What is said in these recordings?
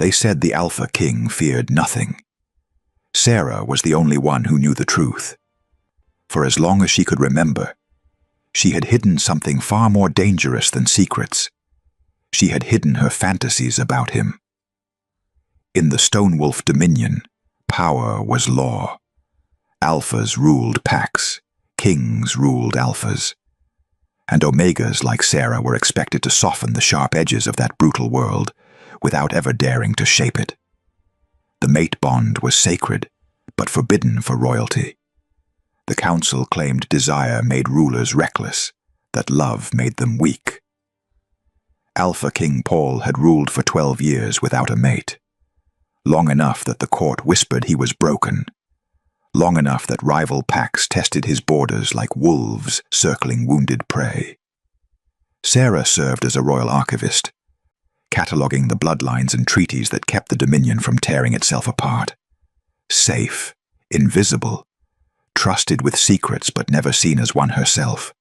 They said the Alpha King feared nothing. Sarah was the only one who knew the truth. For as long as she could remember, she had hidden something far more dangerous than secrets. She had hidden her fantasies about him. In the Stonewolf Dominion, power was law. Alphas ruled packs, kings ruled alphas. And Omegas like Sarah were expected to soften the sharp edges of that brutal world without ever daring to shape it. The mate bond was sacred, but forbidden for royalty. The council claimed desire made rulers reckless, that love made them weak. Alpha King Paul had ruled for 12 years without a mate. Long enough that the court whispered he was broken. Long enough that rival packs tested his borders like wolves circling wounded prey. Sarah served as a royal archivist, cataloguing the bloodlines and treaties that kept the Dominion from tearing itself apart. Safe, invisible, trusted with secrets but never seen as one herself.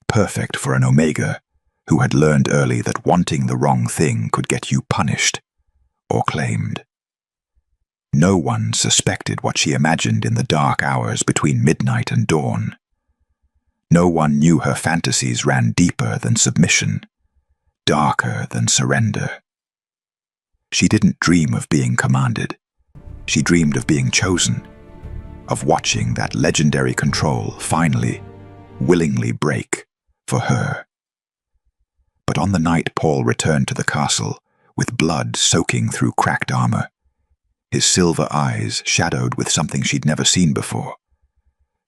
Perfect for an Omega who had learned early that wanting the wrong thing could get you punished or claimed. No one suspected what she imagined in the dark hours between midnight and dawn. No one knew her fantasies ran deeper than submission, darker than surrender. She didn't dream of being commanded. She dreamed of being chosen, of watching that legendary control finally, willingly break for her. But on the night Paul returned to the castle, with blood soaking through cracked armor, his silver eyes shadowed with something she'd never seen before,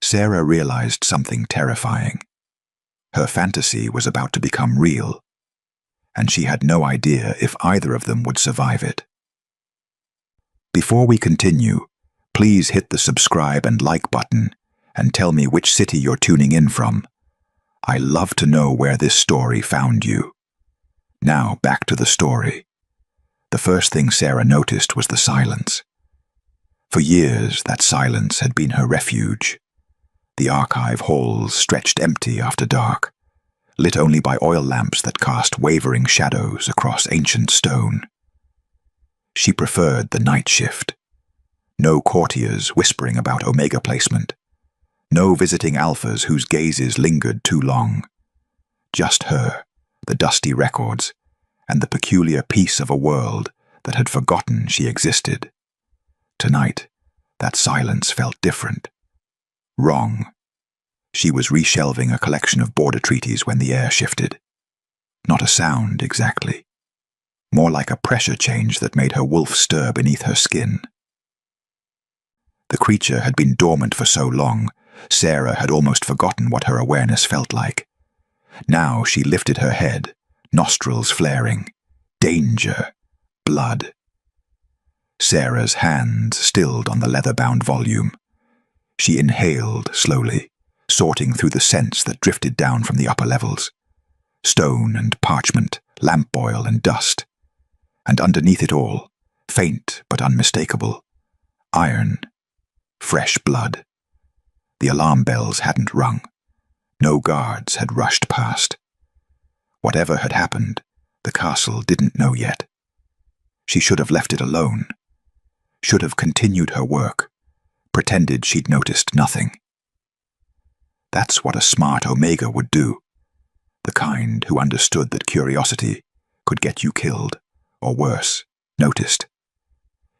Sarah realized something terrifying. Her fantasy was about to become real, and she had no idea if either of them would survive it. Before we continue, please hit the subscribe and like button and tell me which city you're tuning in from. I love to know where this story found you. Now back to the story. The first thing Sarah noticed was the silence. For years, that silence had been her refuge. The archive halls stretched empty after dark, lit only by oil lamps that cast wavering shadows across ancient stone. She preferred the night shift. No courtiers whispering about Omega placement. No visiting alphas whose gazes lingered too long. Just her, the dusty records, and the peculiar peace of a world that had forgotten she existed. Tonight, that silence felt different. Wrong. She was reshelving a collection of border treaties when the air shifted. Not a sound, exactly. More like a pressure change that made her wolf stir beneath her skin. The creature had been dormant for so long, Sarah had almost forgotten what her awareness felt like. Now she lifted her head, nostrils flaring. Danger. Blood. Sarah's hands stilled on the leather-bound volume. She inhaled slowly, sorting through the scents that drifted down from the upper levels. Stone and parchment, lamp oil and dust. And underneath it all, faint but unmistakable, iron. Fresh blood. The alarm bells hadn't rung. No guards had rushed past. Whatever had happened, the castle didn't know yet. She should have left it alone. Should have continued her work, pretended she'd noticed nothing. That's what a smart Omega would do. The kind who understood that curiosity could get you killed, or worse, noticed.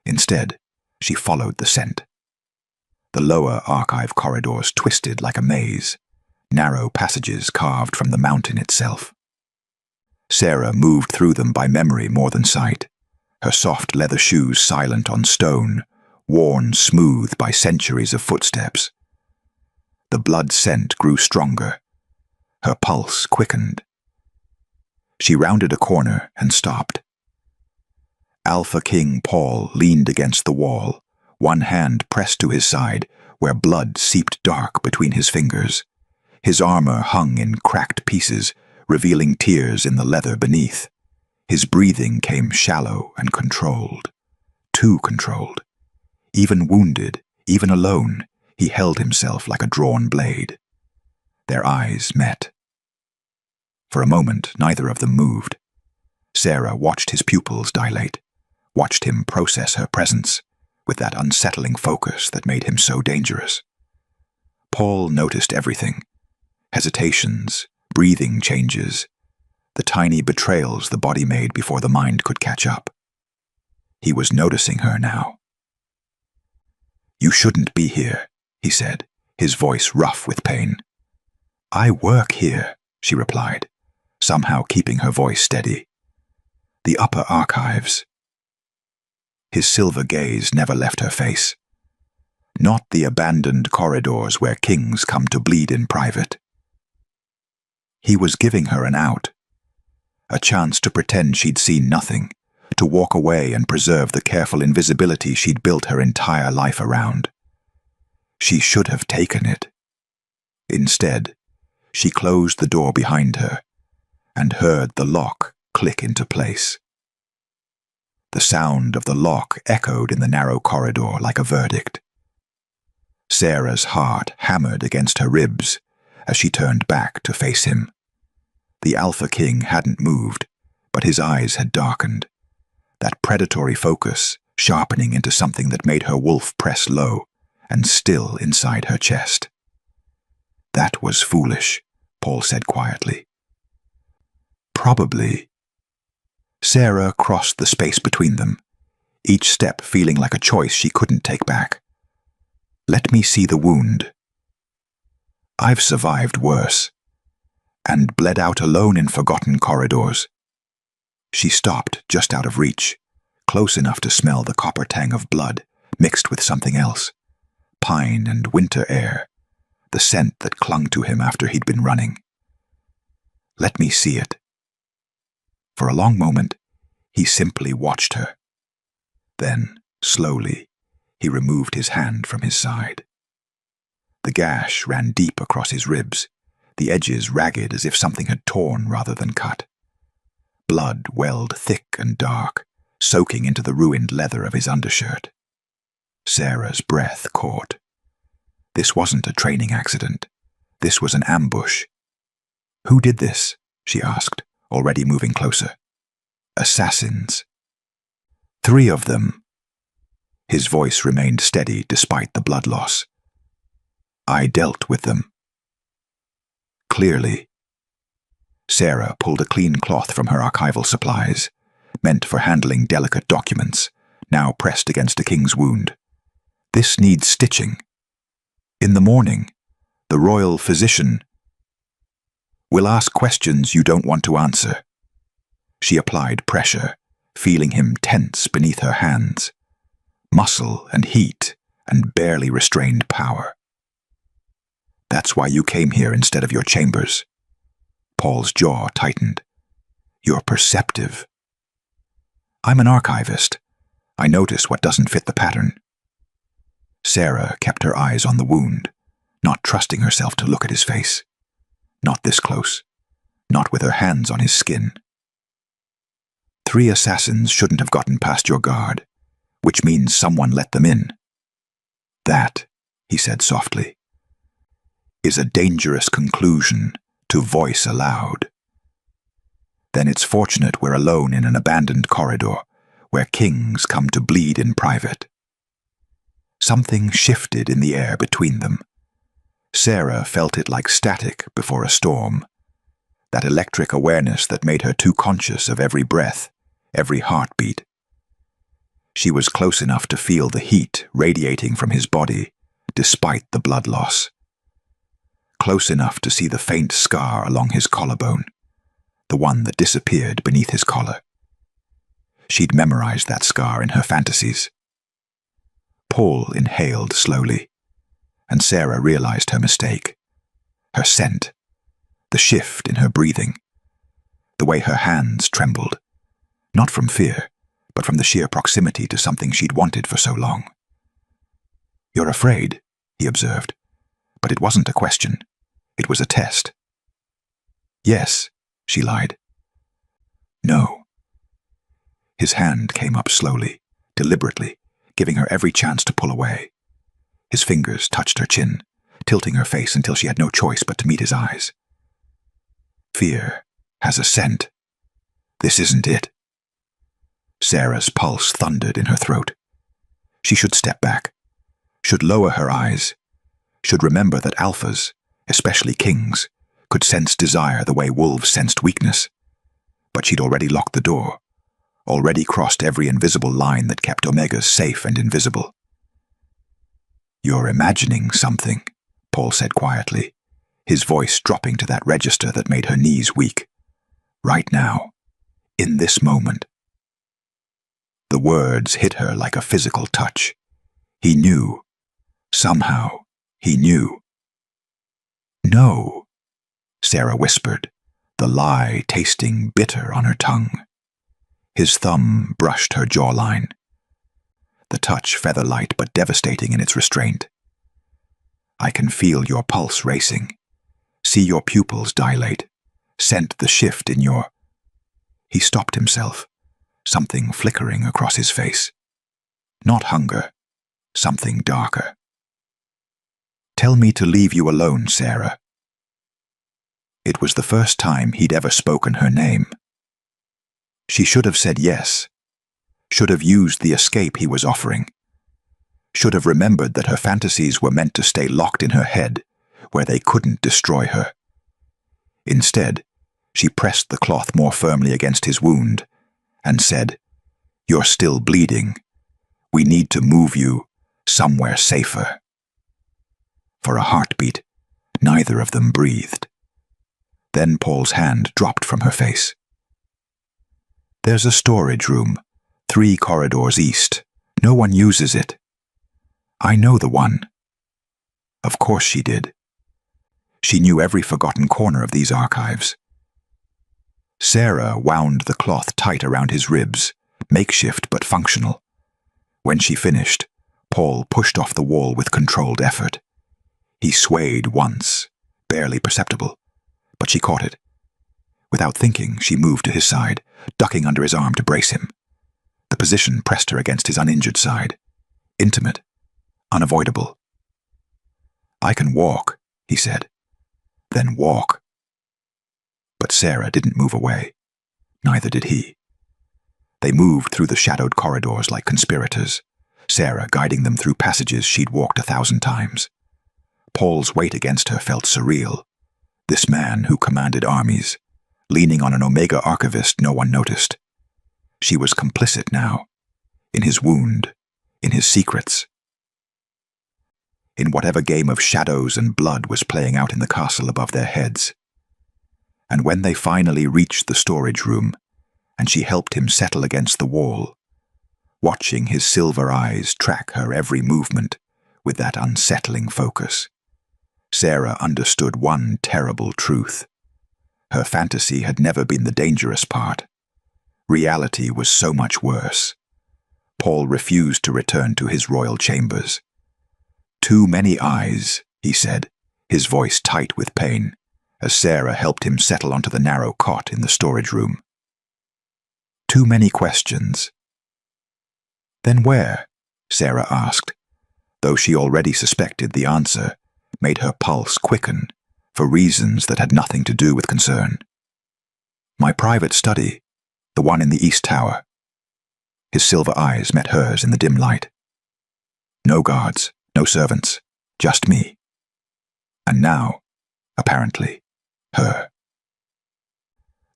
Instead, she followed the scent. The lower archive corridors twisted like a maze, narrow passages carved from the mountain itself. Sarah moved through them by memory more than sight, her soft leather shoes silent on stone, worn smooth by centuries of footsteps. The blood scent grew stronger. Her pulse quickened. She rounded a corner and stopped. Alpha King Paul leaned against the wall, one hand pressed to his side, where blood seeped dark between his fingers. His armor hung in cracked pieces, revealing tears in the leather beneath. His breathing came shallow and controlled. Too controlled. Even wounded, even alone, he held himself like a drawn blade. Their eyes met. For a moment, neither of them moved. Sarah watched his pupils dilate, watched him process her presence with that unsettling focus that made him so dangerous. Paul noticed everything: hesitations, breathing changes, the tiny betrayals the body made before the mind could catch up. He was noticing her now. "You shouldn't be here," he said, his voice rough with pain. "I work here," she replied, somehow keeping her voice steady. "The upper archives." His silver gaze never left her face. Not the abandoned corridors where kings come to bleed in private. He was giving her an out, a chance to pretend she'd seen nothing, to walk away and preserve the careful invisibility she'd built her entire life around. She should have taken it. Instead, she closed the door behind her and heard the lock click into place. The sound of the lock echoed in the narrow corridor like a verdict. Sarah's heart hammered against her ribs as she turned back to face him. The Alpha King hadn't moved, but his eyes had darkened, that predatory focus sharpening into something that made her wolf press low and still inside her chest. "That was foolish," Paul said quietly. "Probably." Sarah crossed the space between them, each step feeling like a choice she couldn't take back. "Let me see the wound." "I've survived worse, and bled out alone in forgotten corridors." She stopped just out of reach, close enough to smell the copper tang of blood mixed with something else, pine and winter air, the scent that clung to him after he'd been running. "Let me see it." For a long moment, he simply watched her. Then, slowly, he removed his hand from his side. The gash ran deep across his ribs, the edges ragged as if something had torn rather than cut. Blood welled thick and dark, soaking into the ruined leather of his undershirt. Sarah's breath caught. This wasn't a training accident. This was an ambush. "Who did this?" she asked, already moving closer. "Assassins." "3 of them." His voice remained steady despite the blood loss. "I dealt with them." "Clearly." Sarah pulled a clean cloth from her archival supplies, meant for handling delicate documents, now pressed against a king's wound. "This needs stitching." "In the morning, the royal physician will ask questions you don't want to answer." She applied pressure, feeling him tense beneath her hands. Muscle and heat and barely restrained power. "That's why you came here instead of your chambers." Paul's jaw tightened. "You're perceptive." "I'm an archivist. I notice what doesn't fit the pattern." Sarah kept her eyes on the wound, not trusting herself to look at his face. Not this close. Not with her hands on his skin. 3 assassins shouldn't have gotten past your guard, which means someone let them in. "That," he said softly, "is a dangerous conclusion to voice aloud." "Then it's fortunate we're alone in an abandoned corridor where kings come to bleed in private." Something shifted in the air between them. Sarah felt it like static before a storm, that electric awareness that made her too conscious of every breath, every heartbeat. She was close enough to feel the heat radiating from his body, despite the blood loss. Close enough to see the faint scar along his collarbone, the one that disappeared beneath his collar. She'd memorized that scar in her fantasies. Paul inhaled slowly, and Sarah realized her mistake. Her scent, the shift in her breathing, the way her hands trembled, not from fear, but from the sheer proximity to something she'd wanted for so long. "You're afraid," he observed, but it wasn't a question. It was a test. "Yes," she lied. "No." His hand came up slowly, deliberately, giving her every chance to pull away. His fingers touched her chin, tilting her face until she had no choice but to meet his eyes. "Fear has a scent. This isn't it." Sarah's pulse thundered in her throat. She should step back, should lower her eyes, should remember that alphas, especially kings, could sense desire the way wolves sensed weakness. But she'd already locked the door, already crossed every invisible line that kept omegas safe and invisible. "You're imagining something," Paul said quietly, his voice dropping to that register that made her knees weak. "Right now, in this moment." The words hit her like a physical touch. He knew. Somehow, he knew. "No," Sarah whispered, the lie tasting bitter on her tongue. His thumb brushed her jawline. The touch feather-light but devastating in its restraint. "I can feel your pulse racing, see your pupils dilate, scent the shift in your—" He stopped himself, something flickering across his face. Not hunger, something darker. "Tell me to leave you alone, Sarah." It was the first time he'd ever spoken her name. She should have said yes, should have used the escape he was offering, should have remembered that her fantasies were meant to stay locked in her head, where they couldn't destroy her. Instead, she pressed the cloth more firmly against his wound and said, "You're still bleeding. We need to move you somewhere safer." For a heartbeat, neither of them breathed. Then Paul's hand dropped from her face. "There's a storage room, 3 corridors east. No one uses it." "I know the one." Of course she did. She knew every forgotten corner of these archives. Sarah wound the cloth tight around his ribs, makeshift but functional. When she finished, Paul pushed off the wall with controlled effort. He swayed once, barely perceptible, but she caught it. Without thinking, she moved to his side, ducking under his arm to brace him. The position pressed her against his uninjured side. Intimate, unavoidable. "I can walk," he said. "Then walk." But Sarah didn't move away. Neither did he. They moved through the shadowed corridors like conspirators, Sarah guiding them through passages she'd walked 1,000 times. Paul's weight against her felt surreal. This man who commanded armies, leaning on an Omega archivist no one noticed. She was complicit now, in his wound, in his secrets, in whatever game of shadows and blood was playing out in the castle above their heads. And when they finally reached the storage room, and she helped him settle against the wall, watching his silver eyes track her every movement with that unsettling focus, Sarah understood one terrible truth. Her fantasy had never been the dangerous part. Reality was so much worse. Paul refused to return to his royal chambers. "Too many eyes," he said, his voice tight with pain, as Sarah helped him settle onto the narrow cot in the storage room. "Too many questions." "Then where?" Sarah asked, though she already suspected the answer, made her pulse quicken for reasons that had nothing to do with concern. "My private study, the one in the East Tower." His silver eyes met hers in the dim light. "No guards, no servants, just me. And now, apparently, her."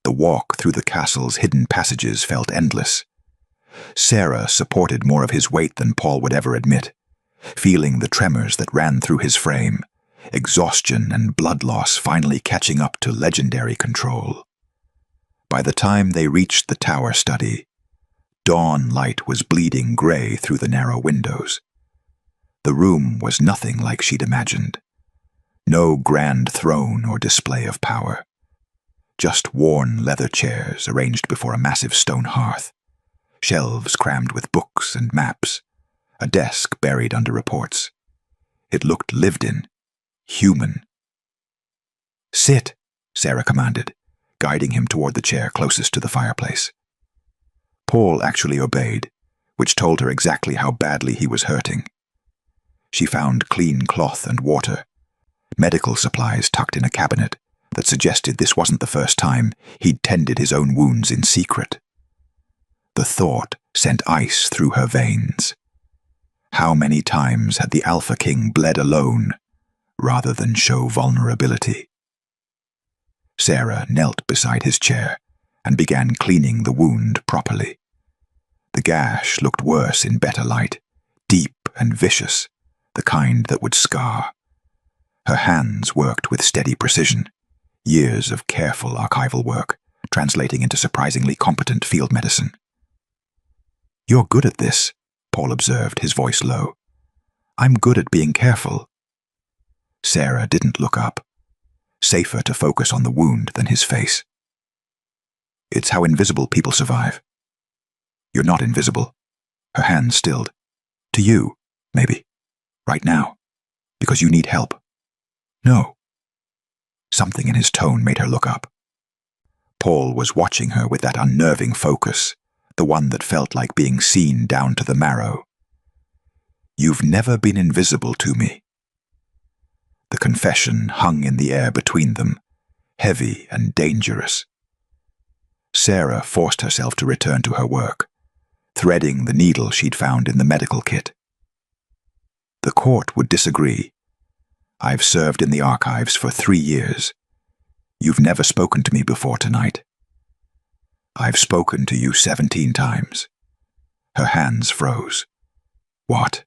The walk through the castle's hidden passages felt endless. Sarah supported more of his weight than Paul would ever admit, feeling the tremors that ran through his frame, exhaustion and blood loss finally catching up to legendary control. By the time they reached the tower study, dawn light was bleeding gray through the narrow windows. The room was nothing like she'd imagined. No grand throne or display of power. Just worn leather chairs arranged before a massive stone hearth, shelves crammed with books and maps, a desk buried under reports. It looked lived in, human. "Sit," Sarah commanded, guiding him toward the chair closest to the fireplace. Paul actually obeyed, which told her exactly how badly he was hurting. She found clean cloth and water, medical supplies tucked in a cabinet that suggested this wasn't the first time he'd tended his own wounds in secret. The thought sent ice through her veins. How many times had the Alpha King bled alone, rather than show vulnerability? Sarah knelt beside his chair and began cleaning the wound properly. The gash looked worse in better light, deep and vicious, the kind that would scar. Her hands worked with steady precision, years of careful archival work, translating into surprisingly competent field medicine. "You're good at this," Paul observed, his voice low. "I'm good at being careful." Sarah didn't look up. Safer to focus on the wound than his face. "It's how invisible people survive." "You're not invisible." Her hands stilled. "To you, maybe. Right now. Because you need help." "No." Something in his tone made her look up. Paul was watching her with that unnerving focus, the one that felt like being seen down to the marrow. "You've never been invisible to me." The confession hung in the air between them, heavy and dangerous. Sarah forced herself to return to her work, threading the needle she'd found in the medical kit. "The court would disagree. I've served in the archives for 3 years. You've never spoken to me before tonight." "I've spoken to you 17 times. Her hands froze. "What?"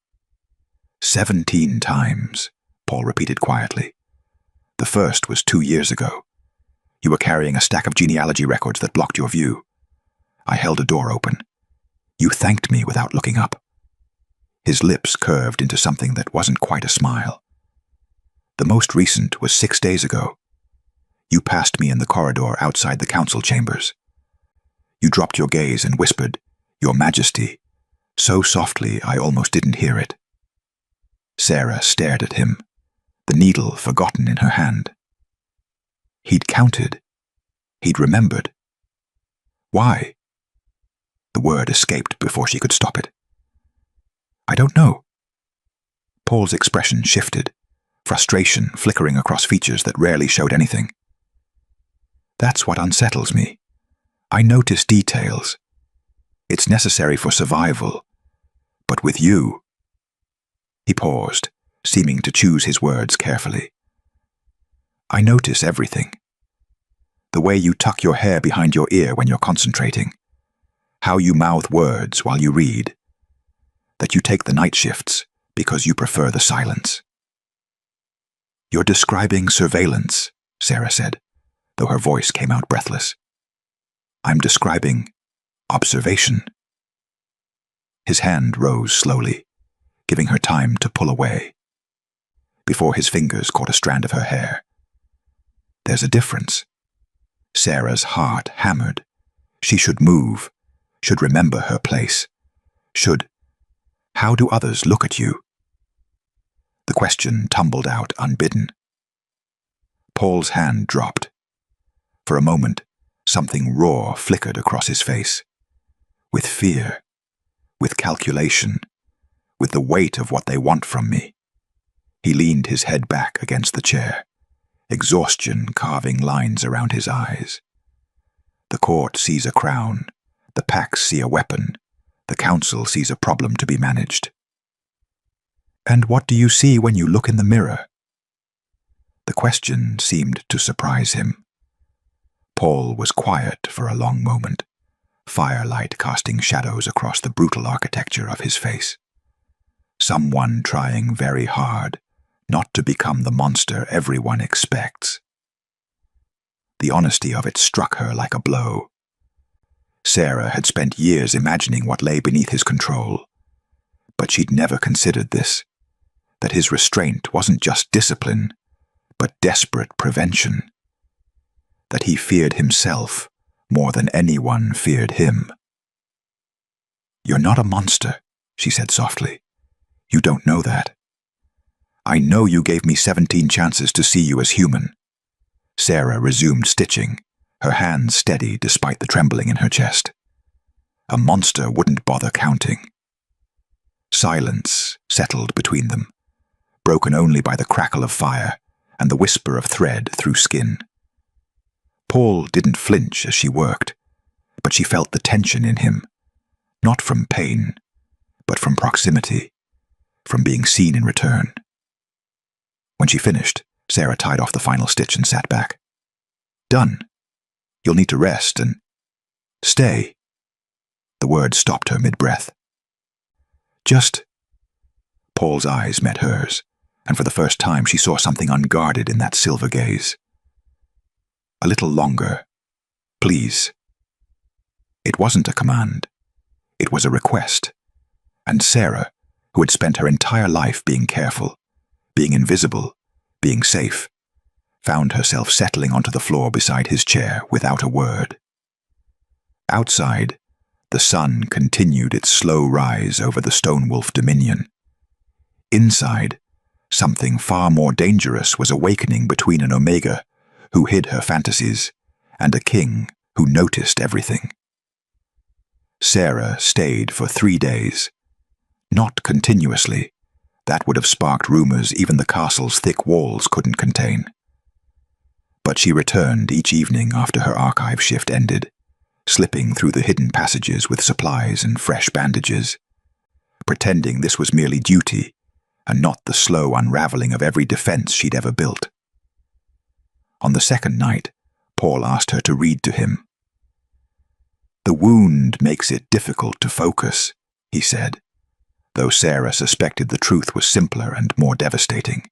17 times, Paul repeated quietly. "The first was 2 years ago. You were carrying a stack of genealogy records that blocked your view. I held a door open. You thanked me without looking up." His lips curved into something that wasn't quite a smile. "The most recent was 6 days ago. You passed me in the corridor outside the council chambers. You dropped your gaze and whispered, 'Your Majesty,' so softly I almost didn't hear it." Sarah stared at him, the needle forgotten in her hand. He'd counted. He'd remembered. "Why?" The word escaped before she could stop it. "I don't know." Paul's expression shifted, frustration flickering across features that rarely showed anything. "That's what unsettles me. I notice details. It's necessary for survival. But with you—" He paused, seeming to choose his words carefully. "I notice everything. The way you tuck your hair behind your ear when you're concentrating. How you mouth words while you read. That you take the night shifts because you prefer the silence." "You're describing surveillance," Sarah said, though her voice came out breathless. "I'm describing observation." His hand rose slowly, giving her time to pull away, before his fingers caught a strand of her hair. "There's a difference." Sarah's heart hammered. She should move, should remember her place, should— "How do others look at you?" The question tumbled out unbidden. Paul's hand dropped. For a moment, something raw flickered across his face. With fear, with calculation, with the weight of what they want from me. He leaned his head back against the chair, exhaustion carving lines around his eyes. The court sees a crown, the packs see a weapon, the council sees a problem to be managed. "And what do you see when you look in the mirror?" The question seemed to surprise him. Paul was quiet for a long moment, firelight casting shadows across the brutal architecture of his face. Someone trying very hard not to become the monster everyone expects. The honesty of it struck her like a blow. Sarah had spent years imagining what lay beneath his control, but she'd never considered this, that his restraint wasn't just discipline, but desperate prevention. That he feared himself more than anyone feared him. "You're not a monster," she said softly. "You don't know that. I know you gave me 17 chances to see you as human." Sarah resumed stitching, her hands steady despite the trembling in her chest. A monster wouldn't bother counting. Silence settled between them, broken only by the crackle of fire and the whisper of thread through skin. Paul didn't flinch as she worked, but she felt the tension in him, Not from pain, but from proximity, from being seen in return. When she finished, Sarah tied off the final stitch and sat back. Done. You'll need to rest and... Stay. The word stopped her mid-breath. Just... Paul's eyes met hers, and for the first time she saw something unguarded in that silver gaze. A little longer. Please. It wasn't a command. It was a request. And Sarah, who had spent her entire life being careful, being invisible, being safe, found herself settling onto the floor beside his chair without a word. Outside, the sun continued its slow rise over the Stonewolf dominion. Inside, something far more dangerous was awakening between an Omega who hid her fantasies and a king who noticed everything. Sarah stayed for 3 days. Not continuously. That would have sparked rumors even the castle's thick walls couldn't contain. But she returned each evening after her archive shift ended, slipping through the hidden passages with supplies and fresh bandages, pretending this was merely duty and not the slow unraveling of every defense she'd ever built. On the second night, Paul asked her to read to him. "The wound makes it difficult to focus," he said, though Sarah suspected the truth was simpler and more devastating.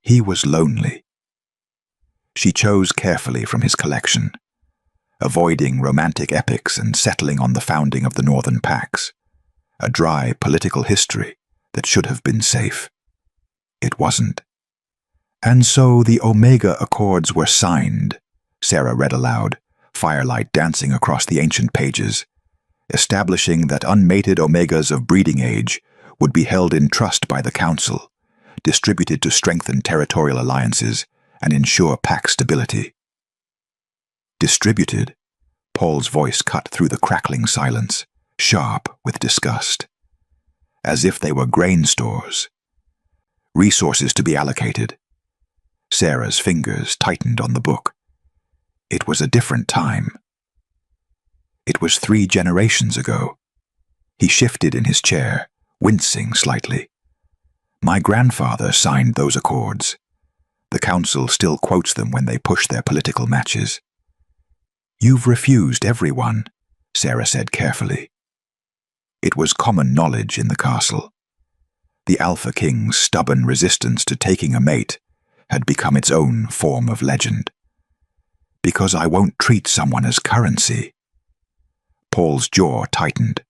He was lonely. She chose carefully from his collection, avoiding romantic epics and settling on the founding of the Northern Pax, a dry political history that should have been safe. It wasn't. "And so the Omega Accords were signed," Sarah read aloud, firelight dancing across the ancient pages, establishing that unmated Omegas of breeding age would be held in trust by the Council, distributed to strengthen territorial alliances and ensure Pax stability. Distributed? Paul's voice cut through the crackling silence, sharp with disgust. As if they were grain stores. Resources to be allocated. Sarah's fingers tightened on the book. It was a different time. It was 3 generations ago. He shifted in his chair, wincing slightly. My grandfather signed those accords. The Council still quotes them when they push their political matches. You've refused everyone, Sarah said carefully. It was common knowledge in the castle. The Alpha King's stubborn resistance to taking a mate had become its own form of legend. Because I won't treat someone as currency. Paul's jaw tightened.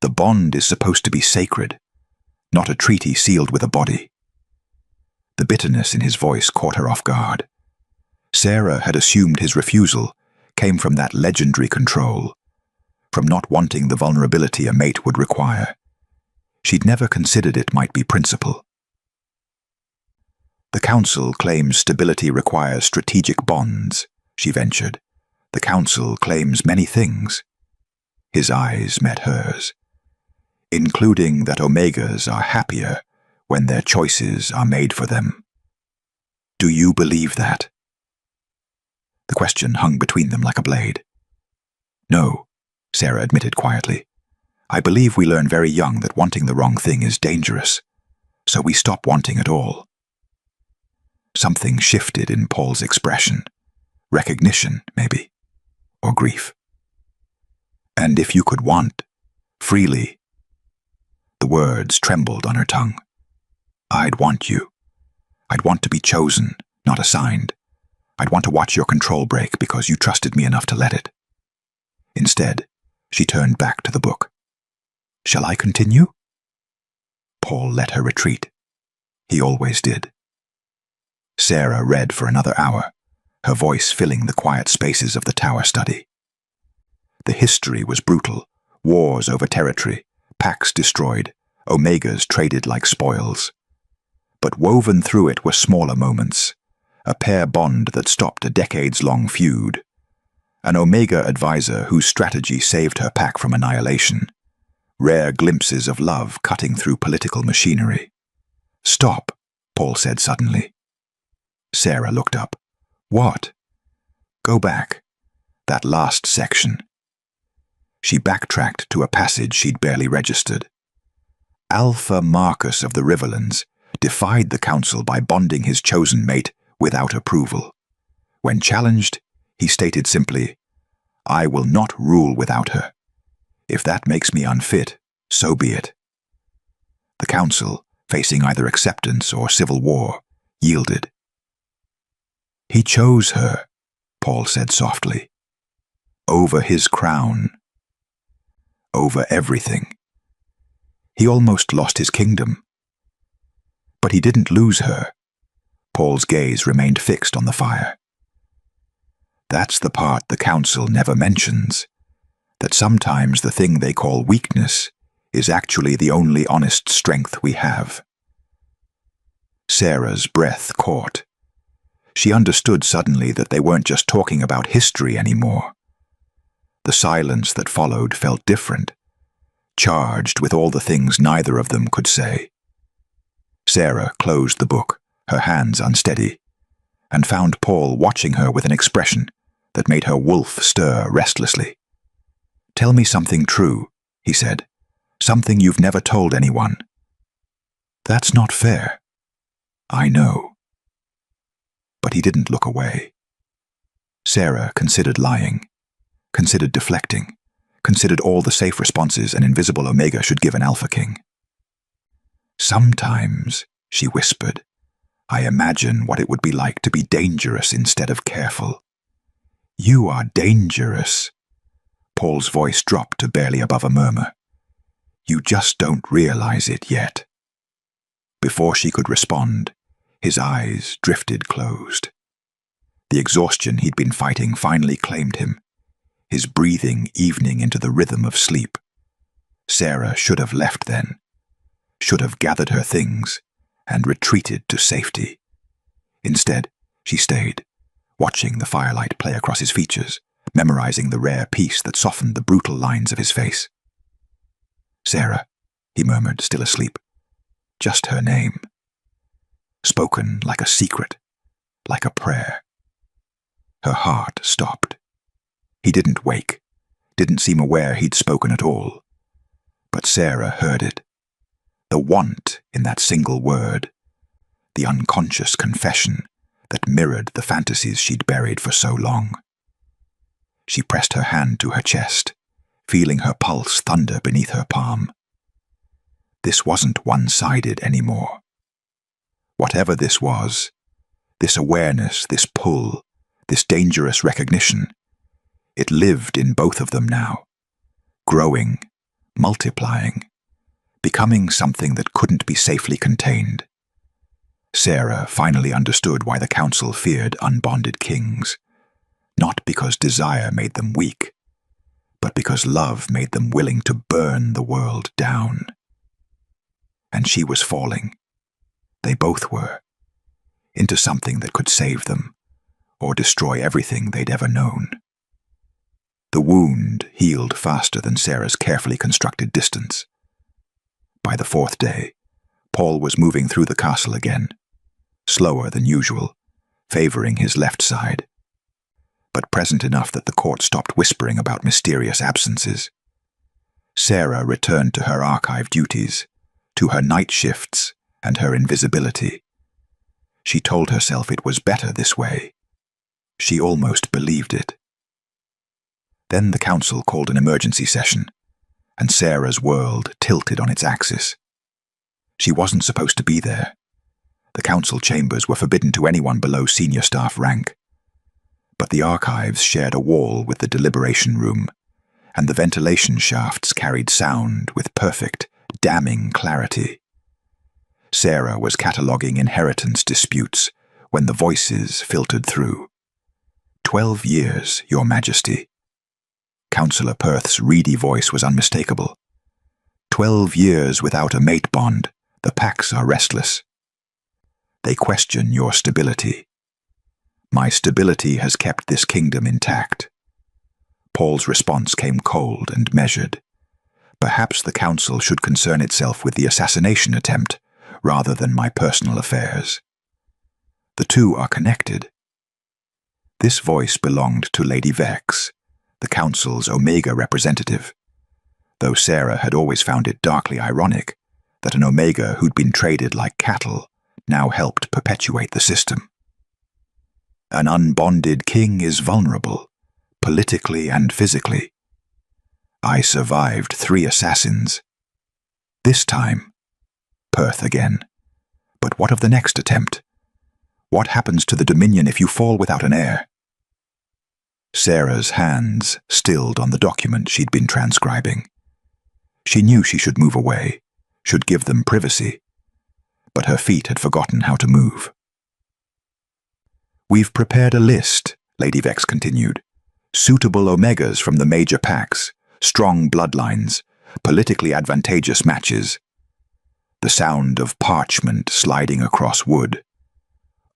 The bond is supposed to be sacred, not a treaty sealed with a body. The bitterness in his voice caught her off guard. Sarah had assumed his refusal came from that legendary control, from not wanting the vulnerability a mate would require. She'd never considered it might be principle. The Council claims stability requires strategic bonds, she ventured. The Council claims many things. His eyes met hers, including that Omegas are happier when their choices are made for them. Do you believe that? The question hung between them like a blade. No, Sarah admitted quietly. I believe we learn very young that wanting the wrong thing is dangerous, so we stop wanting at all. Something shifted in Paul's expression. Recognition, maybe, or grief. And if you could want, freely. The words trembled on her tongue. I'd want you. I'd want to be chosen, not assigned. I'd want to watch your control break because you trusted me enough to let it. Instead, she turned back to the book. Shall I continue? Paul let her retreat. He always did. Sarah read for another hour, her voice filling the quiet spaces of the tower study. The history was brutal, wars over territory, Pax destroyed, Omegas traded like spoils. But woven through it were smaller moments, a pair bond that stopped a decades-long feud, an Omega advisor whose strategy saved her pack from annihilation, rare glimpses of love cutting through political machinery. Stop, Paul said suddenly. Sarah looked up. What? Go back. That last section. She backtracked to a passage she'd barely registered. Alpha Marcus of the Riverlands defied the council by bonding his chosen mate without approval. When challenged, he stated simply, "I will not rule without her. If that makes me unfit, so be it." The council, facing either acceptance or civil war, yielded. "He chose her," Paul said softly. "Over his crown. Over everything. He almost lost his kingdom. But he didn't lose her." Paul's gaze remained fixed on the fire. "That's the part the council never mentions, that sometimes the thing they call weakness is actually the only honest strength we have." Sarah's breath caught. She understood suddenly that they weren't just talking about history anymore. The silence that followed felt different, charged with all the things neither of them could say. Sarah closed the book, her hands unsteady, and found Paul watching her with an expression that made her wolf stir restlessly. "Tell me something true," he said. "Something you've never told anyone." "That's not fair." "I know." But he didn't look away. Sarah considered lying, considered deflecting, considered all the safe responses an invisible Omega should give an Alpha King. "Sometimes," she whispered, "I imagine what it would be like to be dangerous instead of careful." "You are dangerous." Paul's voice dropped to barely above a murmur. "You just don't realize it yet." Before she could respond, his eyes drifted closed. The exhaustion he'd been fighting finally claimed him, his breathing evening into the rhythm of sleep. Sarah should have left then, should have gathered her things and retreated to safety. Instead, she stayed, watching the firelight play across his features, memorizing the rare peace that softened the brutal lines of his face. "Sarah," he murmured, still asleep. Just her name. Spoken like a secret, like a prayer. Her heart stopped. He didn't wake, didn't seem aware he'd spoken at all. But Sarah heard it. The want in that single word, the unconscious confession that mirrored the fantasies she'd buried for so long. She pressed her hand to her chest, feeling her pulse thunder beneath her palm. This wasn't one-sided anymore. Whatever this was, this awareness, this pull, this dangerous recognition, it lived in both of them now, growing, multiplying, becoming something that couldn't be safely contained. Sarah finally understood why the council feared unbonded kings, not because desire made them weak, but because love made them willing to burn the world down. And she was falling. They both were, into something that could save them, or destroy everything they'd ever known. The wound healed faster than Sarah's carefully constructed distance. By the fourth day, Paul was moving through the castle again, slower than usual, favoring his left side, but present enough that the court stopped whispering about mysterious absences. Sarah returned to her archive duties, to her night shifts and her invisibility. She told herself it was better this way. She almost believed it. Then the council called an emergency session, and Sarah's world tilted on its axis. She wasn't supposed to be there. The council chambers were forbidden to anyone below senior staff rank. But the archives shared a wall with the deliberation room, and the ventilation shafts carried sound with perfect, damning clarity. Sarah was cataloguing inheritance disputes when the voices filtered through. 12 years, Your Majesty." Councillor Perth's reedy voice was unmistakable. 12 years without a mate bond. The packs are restless. They question your stability. My stability has kept this kingdom intact. Paul's response came cold and measured. Perhaps the council should concern itself with the assassination attempt, rather than my personal affairs. The two are connected. This voice belonged to Lady Vex, the Council's Omega representative, though Sarah had always found it darkly ironic that an Omega who'd been traded like cattle now helped perpetuate the system. An unbonded king is vulnerable, politically and physically. I survived 3 assassins. This time, Perth again. But what of the next attempt? What happens to the Dominion if you fall without an heir? Sarah's hands stilled on the document she'd been transcribing. She knew she should move away, should give them privacy, but her feet had forgotten how to move. We've prepared a list, Lady Vex continued. Suitable Omegas from the major packs, strong bloodlines, politically advantageous matches. The sound of parchment sliding across wood.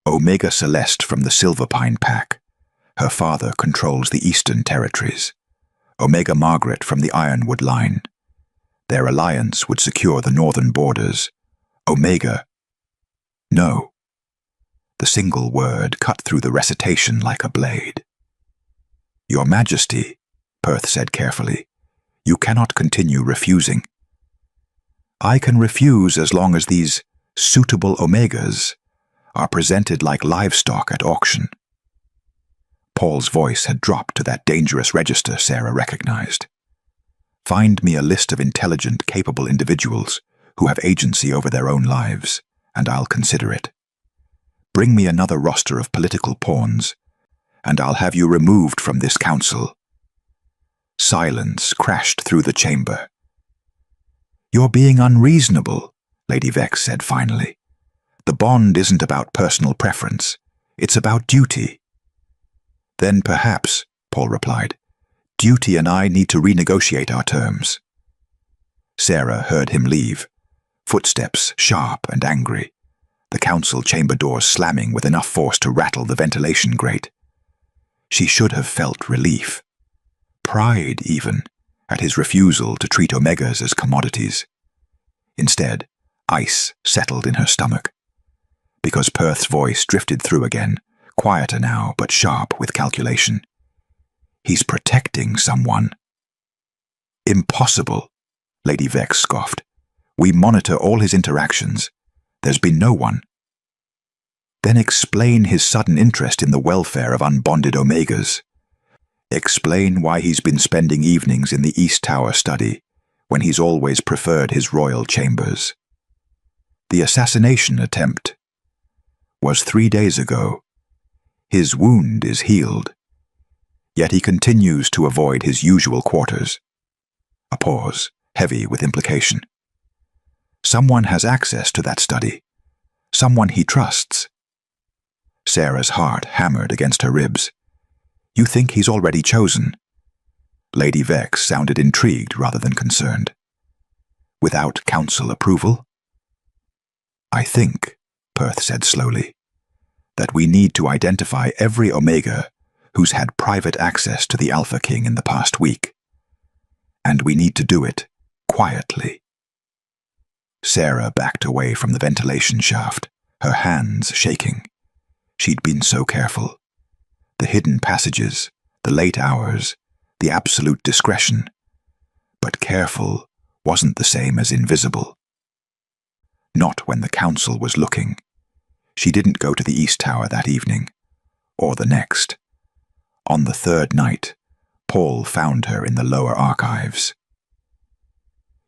Omega Celeste from the Silverpine pack. Her father controls the Eastern Territories. Omega Margaret from the Ironwood line. Their alliance would secure the northern borders. Omega. No. The single word cut through the recitation like a blade. Your Majesty, Perth said carefully, you cannot continue refusing. I can refuse as long as these suitable Omegas are presented like livestock at auction. Paul's voice had dropped to that dangerous register Sarah recognized. Find me a list of intelligent, capable individuals who have agency over their own lives, and I'll consider it. Bring me another roster of political pawns, and I'll have you removed from this council. Silence crashed through the chamber. You're being unreasonable, Lady Vex said finally. The bond isn't about personal preference. It's about duty. Then perhaps, Paul replied, duty and I need to renegotiate our terms. Sarah heard him leave, footsteps sharp and angry, the council chamber doors slamming with enough force to rattle the ventilation grate. She should have felt relief, pride even, at his refusal to treat Omegas as commodities. Instead, ice settled in her stomach, because Perth's voice drifted through again, quieter now but sharp with calculation. He's protecting someone. Impossible, Lady Vex scoffed. We monitor all his interactions. There's been no one. Then explain his sudden interest in the welfare of unbonded Omegas. Explain why he's been spending evenings in the East Tower study when he's always preferred his royal chambers. The assassination attempt was 3 days ago. His wound is healed, yet he continues to avoid his usual quarters. A pause, heavy with implication. Someone has access to that study. Someone he trusts. Sarah's heart hammered against her ribs. You think he's already chosen? Lady Vex sounded intrigued rather than concerned. Without council approval? I think, Perth said slowly, that we need to identify every Omega who's had private access to the Alpha King in the past week. And we need to do it quietly. Sarah backed away from the ventilation shaft, her hands shaking. She'd been so careful. The hidden passages, the late hours, the absolute discretion. But careful wasn't the same as invisible. Not when the council was looking. She didn't go to the East Tower that evening, or the next. On the third night, Paul found her in the lower archives.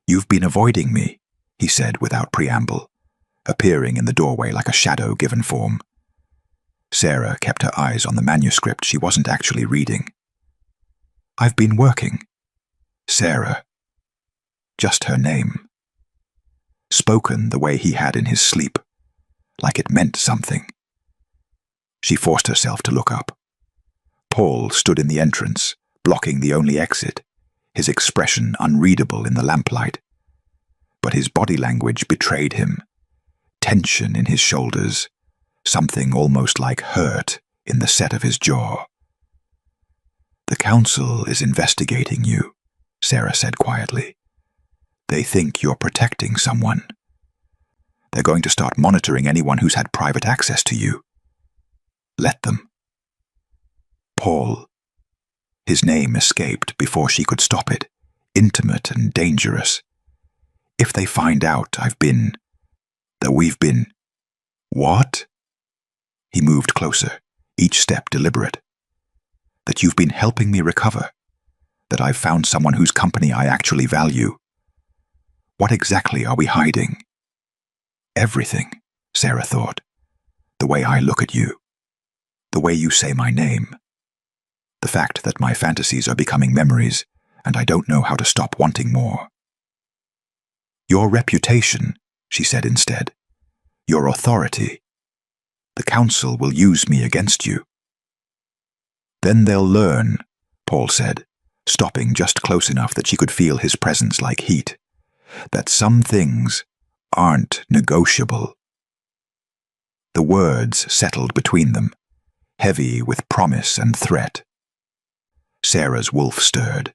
You've been avoiding me, he said without preamble, appearing in the doorway like a shadow given form. Sarah kept her eyes on the manuscript she wasn't actually reading. I've been working. Sarah. Just her name. Spoken the way he had in his sleep, like it meant something. She forced herself to look up. Paul stood in the entrance, blocking the only exit, his expression unreadable in the lamplight. But his body language betrayed him. Tension in his shoulders, something almost like hurt in the set of his jaw. The council is investigating you, Sarah said quietly. They think you're protecting someone. They're going to start monitoring anyone who's had private access to you. Let them. Paul. His name escaped before she could stop it, intimate and dangerous. If they find out that we've been... What? He moved closer, each step deliberate. That you've been helping me recover. That I've found someone whose company I actually value. What exactly are we hiding? Everything, Sarah thought. The way I look at you. The way you say my name. The fact that my fantasies are becoming memories, and I don't know how to stop wanting more. Your reputation, she said instead. Your authority. The council will use me against you. Then they'll learn, Paul said, stopping just close enough that she could feel his presence like heat, that some things aren't negotiable. The words settled between them, heavy with promise and threat. Sarah's wolf stirred,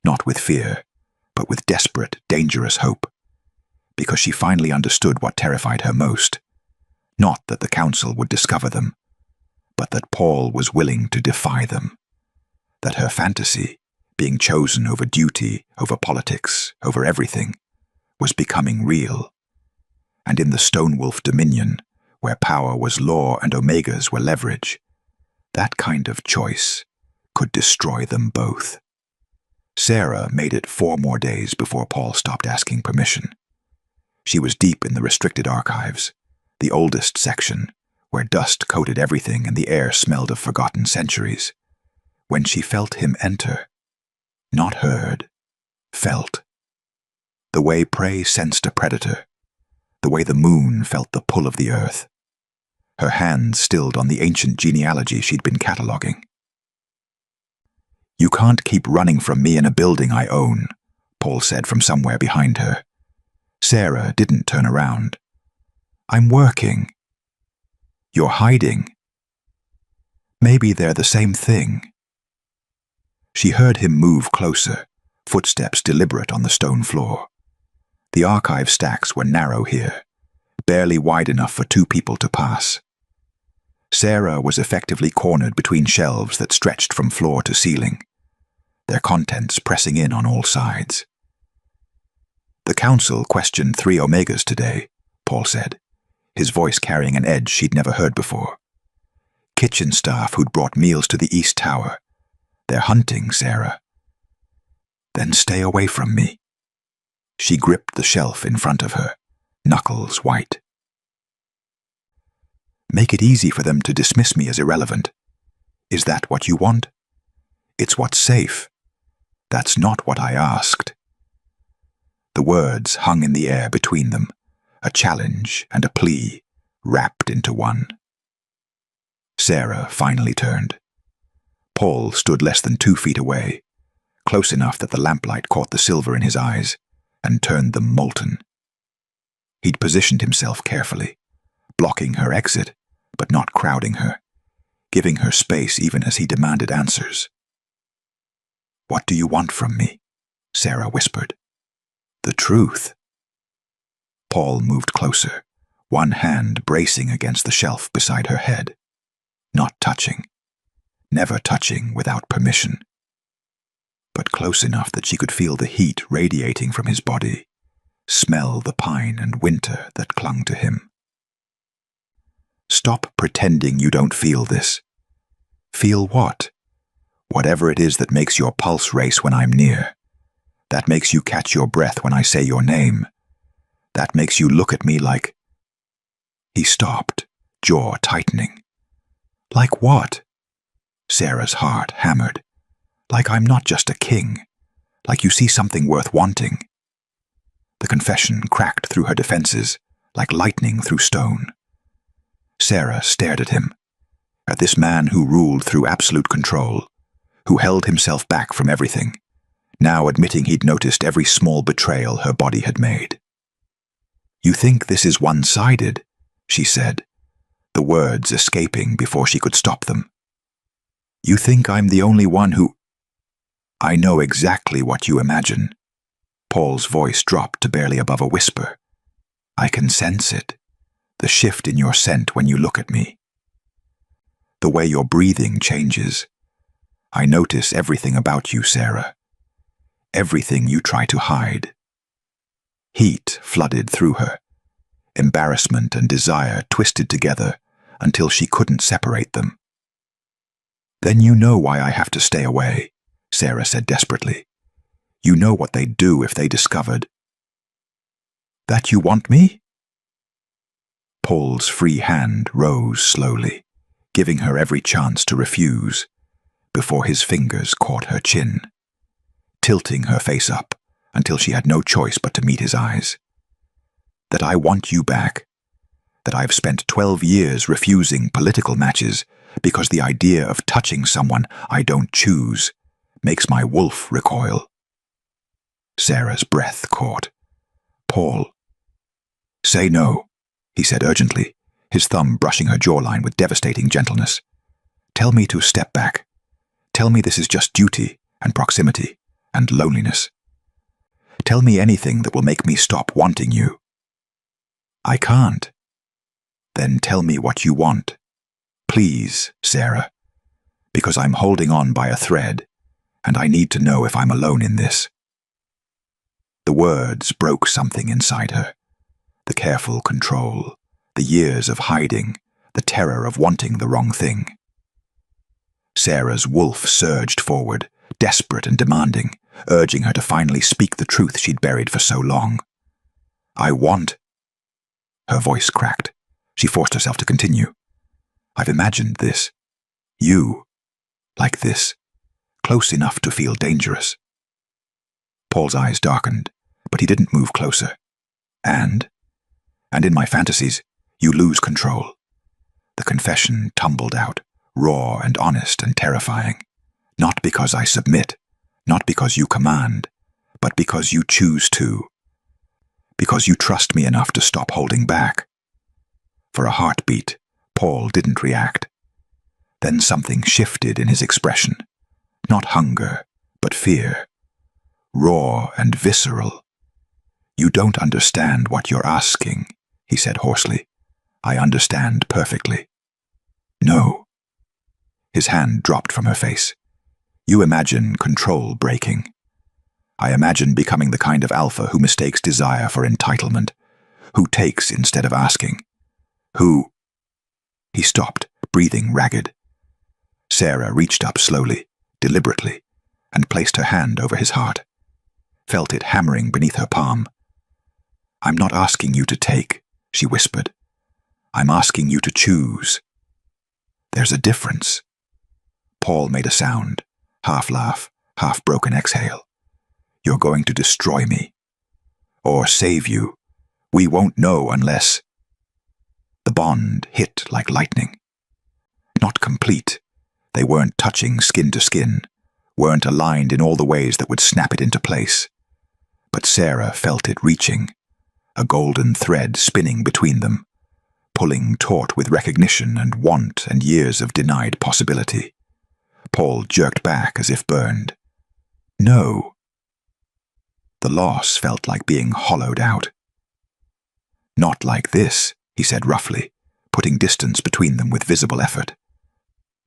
not with fear, but with desperate, dangerous hope, because she finally understood what terrified her most. Not that the council would discover them, but that Paul was willing to defy them. That her fantasy, being chosen over duty, over politics, over everything, was becoming real. And in the Stone Wolf dominion, where power was law and omegas were leverage, that kind of choice could destroy them both. Sarah made it 4 more days before Paul stopped asking permission. She was deep in the restricted archives, the oldest section, where dust coated everything and the air smelled of forgotten centuries, when she felt him enter. Not heard, felt. The way prey sensed a predator, the way the moon felt the pull of the earth. Her hands stilled on the ancient genealogy she'd been cataloging. You can't keep running from me in a building I own, Paul said from somewhere behind her. Sarah didn't turn around. I'm working. You're hiding. Maybe they're the same thing. She heard him move closer, footsteps deliberate on the stone floor. The archive stacks were narrow here, barely wide enough for 2 people to pass. Sarah was effectively cornered between shelves that stretched from floor to ceiling, their contents pressing in on all sides. The council questioned 3 omegas today, Paul said, his voice carrying an edge she'd never heard before. Kitchen staff who'd brought meals to the East Tower. They're hunting, Sarah. Then stay away from me. She gripped the shelf in front of her, knuckles white. Make it easy for them to dismiss me as irrelevant. Is that what you want? It's what's safe. That's not what I asked. The words hung in the air between them, a challenge and a plea, wrapped into one. Sarah finally turned. Paul stood less than 2 feet away, close enough that the lamplight caught the silver in his eyes and turned them molten. He'd positioned himself carefully, blocking her exit, but not crowding her, giving her space even as he demanded answers. What do you want from me? Sarah whispered. The truth. Paul moved closer, one hand bracing against the shelf beside her head. Not touching. Never touching without permission. But close enough that she could feel the heat radiating from his body, smell the pine and winter that clung to him. Stop pretending you don't feel this. Feel what? Whatever it is that makes your pulse race when I'm near. That makes you catch your breath when I say your name. That makes you look at me like... He stopped, jaw tightening. Like what? Sarah's heart hammered. Like I'm not just a king. Like you see something worth wanting. The confession cracked through her defenses, like lightning through stone. Sarah stared at him, at this man who ruled through absolute control, who held himself back from everything, now admitting he'd noticed every small betrayal her body had made. You think this is one-sided, she said, the words escaping before she could stop them. You think I'm the only one who... I know exactly what you imagine. Paul's voice dropped to barely above a whisper. I can sense it, the shift in your scent when you look at me. The way your breathing changes. I notice everything about you, Sarah. Everything you try to hide. Heat flooded through her. Embarrassment and desire twisted together until she couldn't separate them. Then you know why I have to stay away, Sarah said desperately. You know what they'd do if they discovered. That you want me? Paul's free hand rose slowly, giving her every chance to refuse, before his fingers caught her chin, tilting her face up until she had no choice but to meet his eyes. That I want you back. That I've spent 12 years refusing political matches because the idea of touching someone I don't choose makes my wolf recoil. Sarah's breath caught. Paul. Say no, he said urgently, his thumb brushing her jawline with devastating gentleness. Tell me to step back. Tell me this is just duty and proximity and loneliness. Tell me anything that will make me stop wanting you. I can't. Then tell me what you want. Please, Sarah, because I'm holding on by a thread, and I need to know if I'm alone in this. The words broke something inside her. The careful control, the years of hiding, the terror of wanting the wrong thing. Sarah's wolf surged forward, desperate and demanding, urging her to finally speak the truth she'd buried for so long. I want. Her voice cracked. She forced herself to continue. I've imagined this. You. Like this. Close enough to feel dangerous. Paul's eyes darkened, but he didn't move closer. And in my fantasies, you lose control. The confession tumbled out, raw and honest and terrifying. Not because I submit, not because you command, but because you choose to. Because you trust me enough to stop holding back. For a heartbeat, Paul didn't react. Then something shifted in his expression. Not hunger, but fear. Raw and visceral. You don't understand what you're asking, he said hoarsely. I understand perfectly. No. His hand dropped from her face. You imagine control breaking. I imagine becoming the kind of alpha who mistakes desire for entitlement, who takes instead of asking. Who? He stopped, breathing ragged. Sarah reached up slowly, deliberately, and placed her hand over his heart. Felt it hammering beneath her palm. I'm not asking you to take, she whispered. I'm asking you to choose. There's a difference. Paul made a sound, half laugh, half broken exhale. You're going to destroy me. Or save you. We won't know unless... The bond hit like lightning. Not complete. They weren't touching skin to skin, weren't aligned in all the ways that would snap it into place. But Sarah felt it reaching, a golden thread spinning between them, pulling taut with recognition and want and years of denied possibility. Paul jerked back as if burned. No. The loss felt like being hollowed out. Not like this, he said roughly, putting distance between them with visible effort.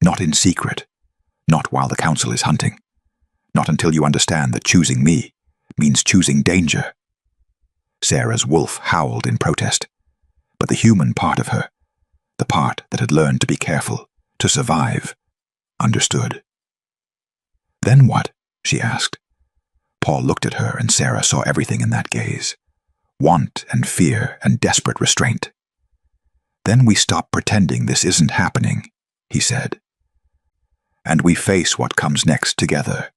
Not in secret, not while the council is hunting, not until you understand that choosing me means choosing danger. Sarah's wolf howled in protest, but the human part of her, the part that had learned to be careful, to survive, understood. Then what? She asked. Paul looked at her and Sarah saw everything in that gaze. Want and fear and desperate restraint. Then we stop pretending this isn't happening, he said. And we face what comes next together.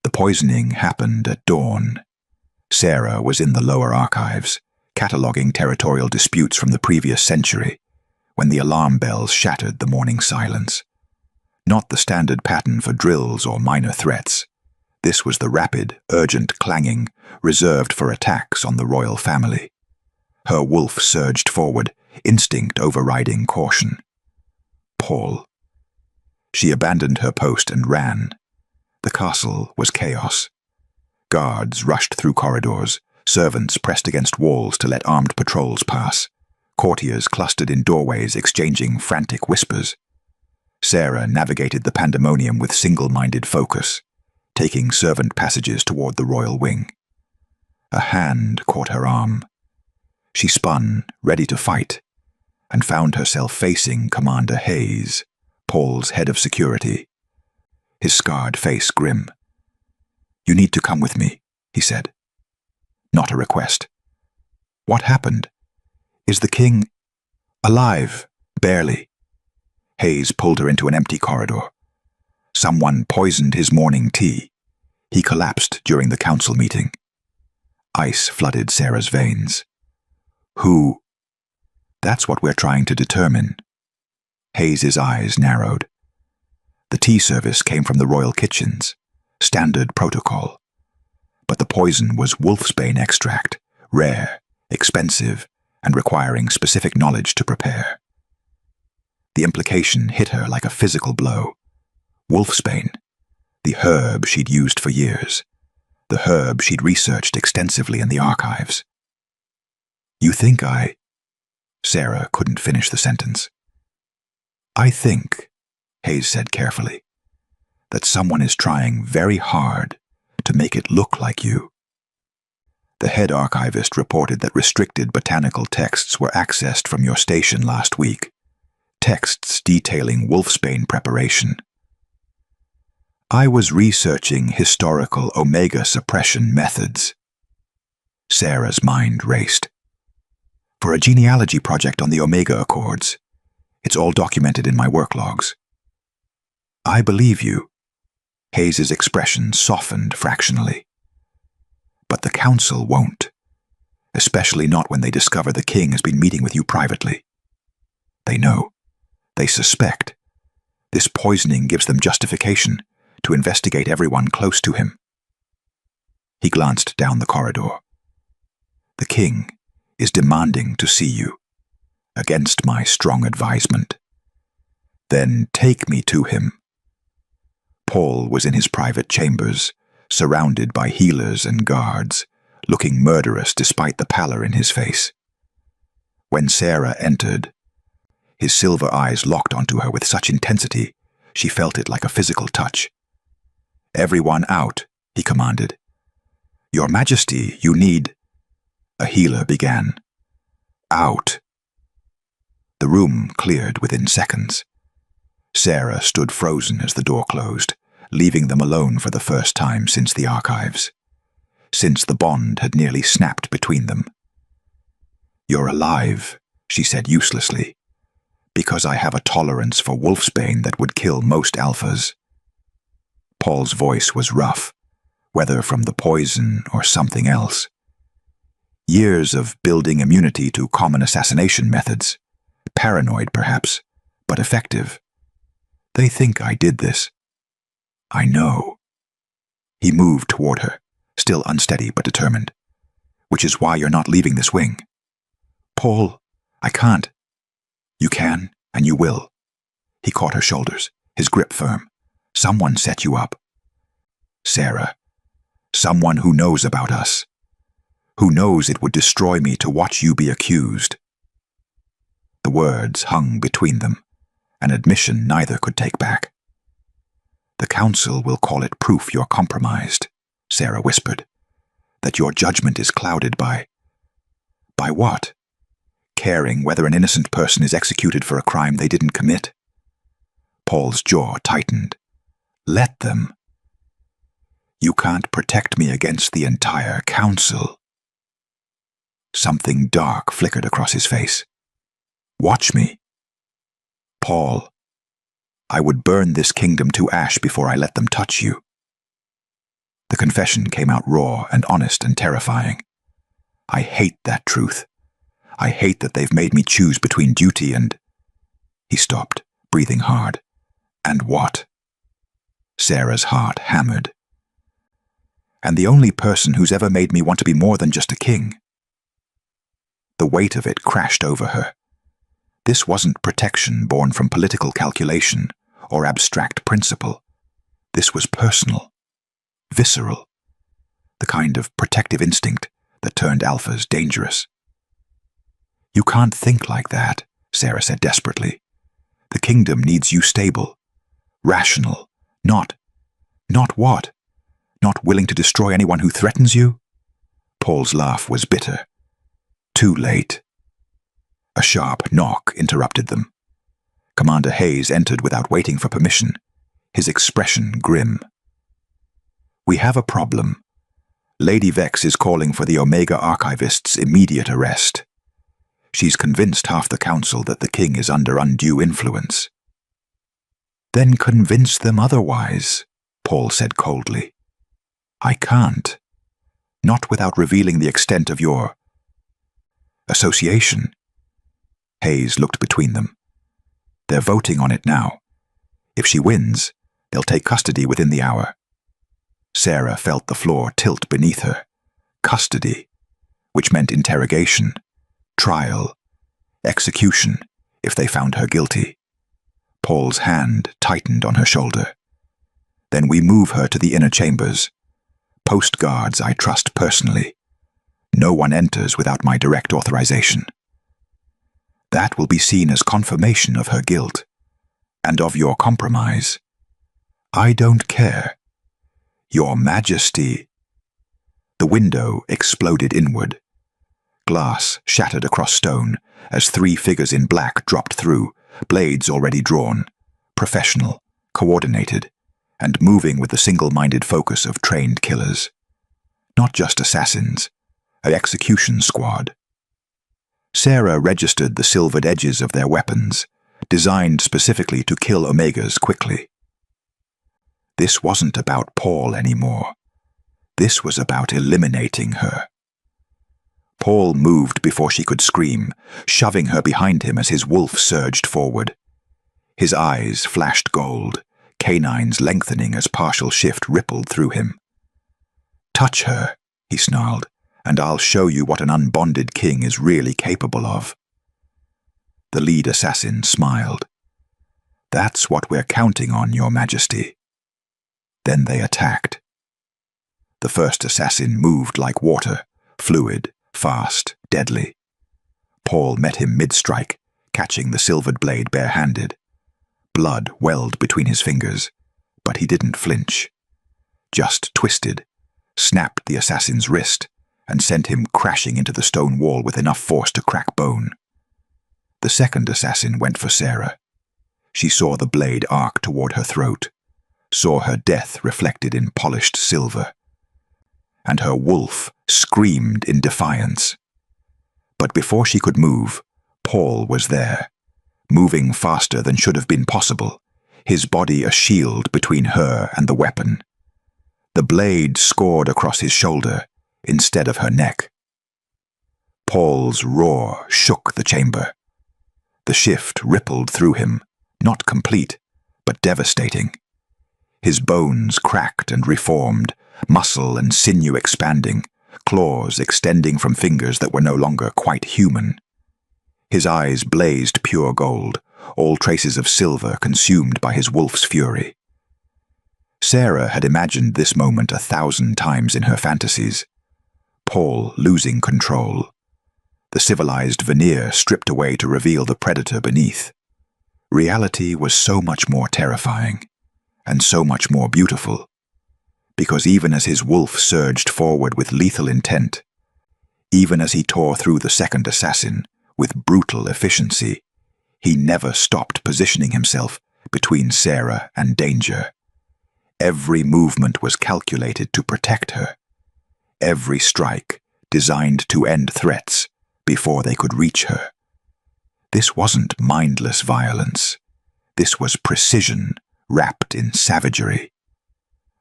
The poisoning happened at dawn. Sarah was in the lower archives, cataloging territorial disputes from the previous century, when the alarm bells shattered the morning silence. Not the standard pattern for drills or minor threats. This was the rapid, urgent clanging reserved for attacks on the royal family. Her wolf surged forward, instinct overriding caution. Paul. She abandoned her post and ran. The castle was chaos. Guards rushed through corridors, servants pressed against walls to let armed patrols pass, courtiers clustered in doorways exchanging frantic whispers. Sarah navigated the pandemonium with single-minded focus, taking servant passages toward the royal wing. A hand caught her arm. She spun, ready to fight, and found herself facing Commander Hayes, Paul's head of security, his scarred face grim. "You need to come with me," he said. Not a request. "What happened? Is the king alive?" "Barely." Hayes pulled her into an empty corridor. "Someone poisoned his morning tea. He collapsed during the council meeting." Ice flooded Sarah's veins. "Who?" "That's what we're trying to determine." Hayes's eyes narrowed. "The tea service came from the royal kitchens. Standard protocol. But the poison was wolfsbane extract, rare, expensive, and requiring specific knowledge to prepare." The implication hit her like a physical blow. Wolfsbane, the herb she'd used for years, the herb she'd researched extensively in the archives. "You think I—" Sarah couldn't finish the sentence. "I think," Hayes said carefully, "that someone is trying very hard to make it look like you." The head archivist reported that restricted botanical texts were accessed from your station last week. Texts detailing wolfsbane preparation. "I was researching historical omega suppression methods." Sarah's mind raced. "For a genealogy project on the Omega Accords. It's all documented in my work logs." "I believe you." Hayes's expression softened fractionally. "But the council won't. Especially not when they discover the king has been meeting with you privately. They know. They suspect. This poisoning gives them justification to investigate everyone close to him." He glanced down the corridor. "The king is demanding to see you, against my strong advisement." "Then take me to him." Paul was in his private chambers, surrounded by healers and guards, looking murderous despite the pallor in his face. When Sarah entered, his silver eyes locked onto her with such intensity, she felt it like a physical touch. "Everyone out," he commanded. "Your Majesty, you need—" A healer began. "Out." The room cleared within seconds. Sarah stood frozen as the door closed, leaving them alone for the first time since the archives. Since the bond had nearly snapped between them. "You're alive," she said uselessly, "because I have a tolerance for wolfsbane that would kill most alphas." Paul's voice was rough, whether from the poison or something else. Years of building immunity to common assassination methods. Paranoid, perhaps, but effective. They think I did this. I know. He moved toward her, still unsteady but determined. "Which is why you're not leaving this wing." "Paul, I can't." "You can, and you will." He caught her shoulders, his grip firm. "Someone set you up." "Sarah, someone who knows about us. Who knows it would destroy me to watch you be accused." The words hung between them, an admission neither could take back. "The council will call it proof you're compromised," Sarah whispered. "That your judgment is clouded by—" "By what? Caring whether an innocent person is executed for a crime they didn't commit?" Paul's jaw tightened. "Let them." "You can't protect me against the entire council." Something dark flickered across his face. "Watch me." "Paul, I would burn this kingdom to ash before I let them touch you." The confession came out raw and honest and terrifying. "I hate that truth. I hate that they've made me choose between duty and—" He stopped, breathing hard. "And what?" Sarah's heart hammered. "And the only person who's ever made me want to be more than just a king." The weight of it crashed over her. This wasn't protection born from political calculation or abstract principle. This was personal, visceral, the kind of protective instinct that turned alphas dangerous. "You can't think like that," Sarah said desperately. The kingdom needs you stable, rational, not what? Not willing to destroy anyone who threatens you? Paul's laugh was bitter. Too late. A sharp knock interrupted them. Commander Hayes entered without waiting for permission, his expression grim. We have a problem. Lady Vex is calling for the Omega Archivist's immediate arrest. She's convinced half the council that the king is under undue influence. Then convince them otherwise, Paul said coldly. I can't. Not without revealing the extent of your association. Hayes looked between them. They're voting on it now. If she wins, they'll take custody within the hour. Sarah felt the floor tilt beneath her. Custody, which meant interrogation, trial, execution, if they found her guilty. Paul's hand tightened on her shoulder. Then we move her to the inner chambers. Post guards I trust personally. No one enters without my direct authorization. That will be seen as confirmation of her guilt, and of your compromise. I don't care. Your Majesty. The window exploded inward. Glass shattered across stone as 3 figures in black dropped through, blades already drawn, professional, coordinated, and moving with the single-minded focus of trained killers. Not just assassins, an execution squad. Sarah registered the silvered edges of their weapons, designed specifically to kill Omegas quickly. This wasn't about Paul anymore. This was about eliminating her. Paul moved before she could scream, shoving her behind him as his wolf surged forward. His eyes flashed gold, canines lengthening as partial shift rippled through him. Touch her, he snarled, and I'll show you what an unbonded king is really capable of. The lead assassin smiled. That's what we're counting on, Your Majesty. Then they attacked. The first assassin moved like water, fluid, fast, deadly. Paul met him mid-strike, catching the silvered blade bare-handed. Blood welled between his fingers, but he didn't flinch. Just twisted, snapped the assassin's wrist, and sent him crashing into the stone wall with enough force to crack bone. The second assassin went for Sarah. She saw the blade arc toward her throat, saw her death reflected in polished silver, and her wolf screamed in defiance. But before she could move, Paul was there, moving faster than should have been possible, his body a shield between her and the weapon. The blade scored across his shoulder instead of her neck. Paul's roar shook the chamber. The shift rippled through him, not complete, but devastating. His bones cracked and reformed, muscle and sinew expanding, claws extending from fingers that were no longer quite human. His eyes blazed pure gold, all traces of silver consumed by his wolf's fury. Sarah had imagined this moment 1,000 times in her fantasies. Paul losing control. The civilized veneer stripped away to reveal the predator beneath. Reality was so much more terrifying, and so much more beautiful, because even as his wolf surged forward with lethal intent, even as he tore through the second assassin with brutal efficiency, he never stopped positioning himself between Sarah and danger. Every movement was calculated to protect her. Every strike designed to end threats before they could reach her. This wasn't mindless violence. This was precision wrapped in savagery.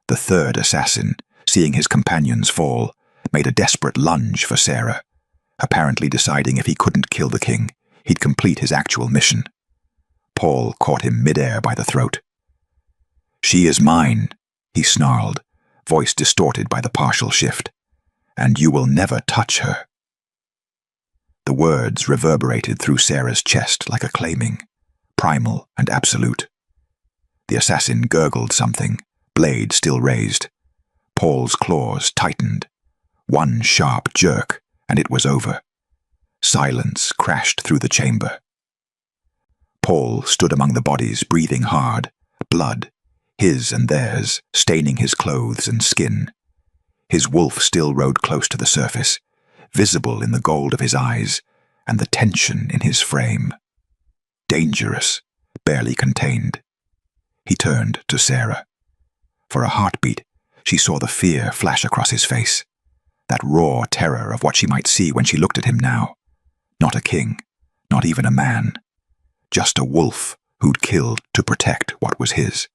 The third assassin, seeing his companions fall, made a desperate lunge for Sarah, apparently deciding if he couldn't kill the king, he'd complete his actual mission. Paul caught him midair by the throat. "She is mine," he snarled, voice distorted by the partial shift, "and you will never touch her." The words reverberated through Sarah's chest like a claiming, primal and absolute. The assassin gurgled something, blade still raised. Paul's claws tightened. One sharp jerk, and it was over. Silence crashed through the chamber. Paul stood among the bodies, breathing hard, blood, his and theirs, staining his clothes and skin. His wolf still rode close to the surface, visible in the gold of his eyes and the tension in his frame. Dangerous, barely contained. He turned to Sarah. For a heartbeat, she saw the fear flash across his face, that raw terror of what she might see when she looked at him now. Not a king, not even a man, just a wolf who'd killed to protect what was his.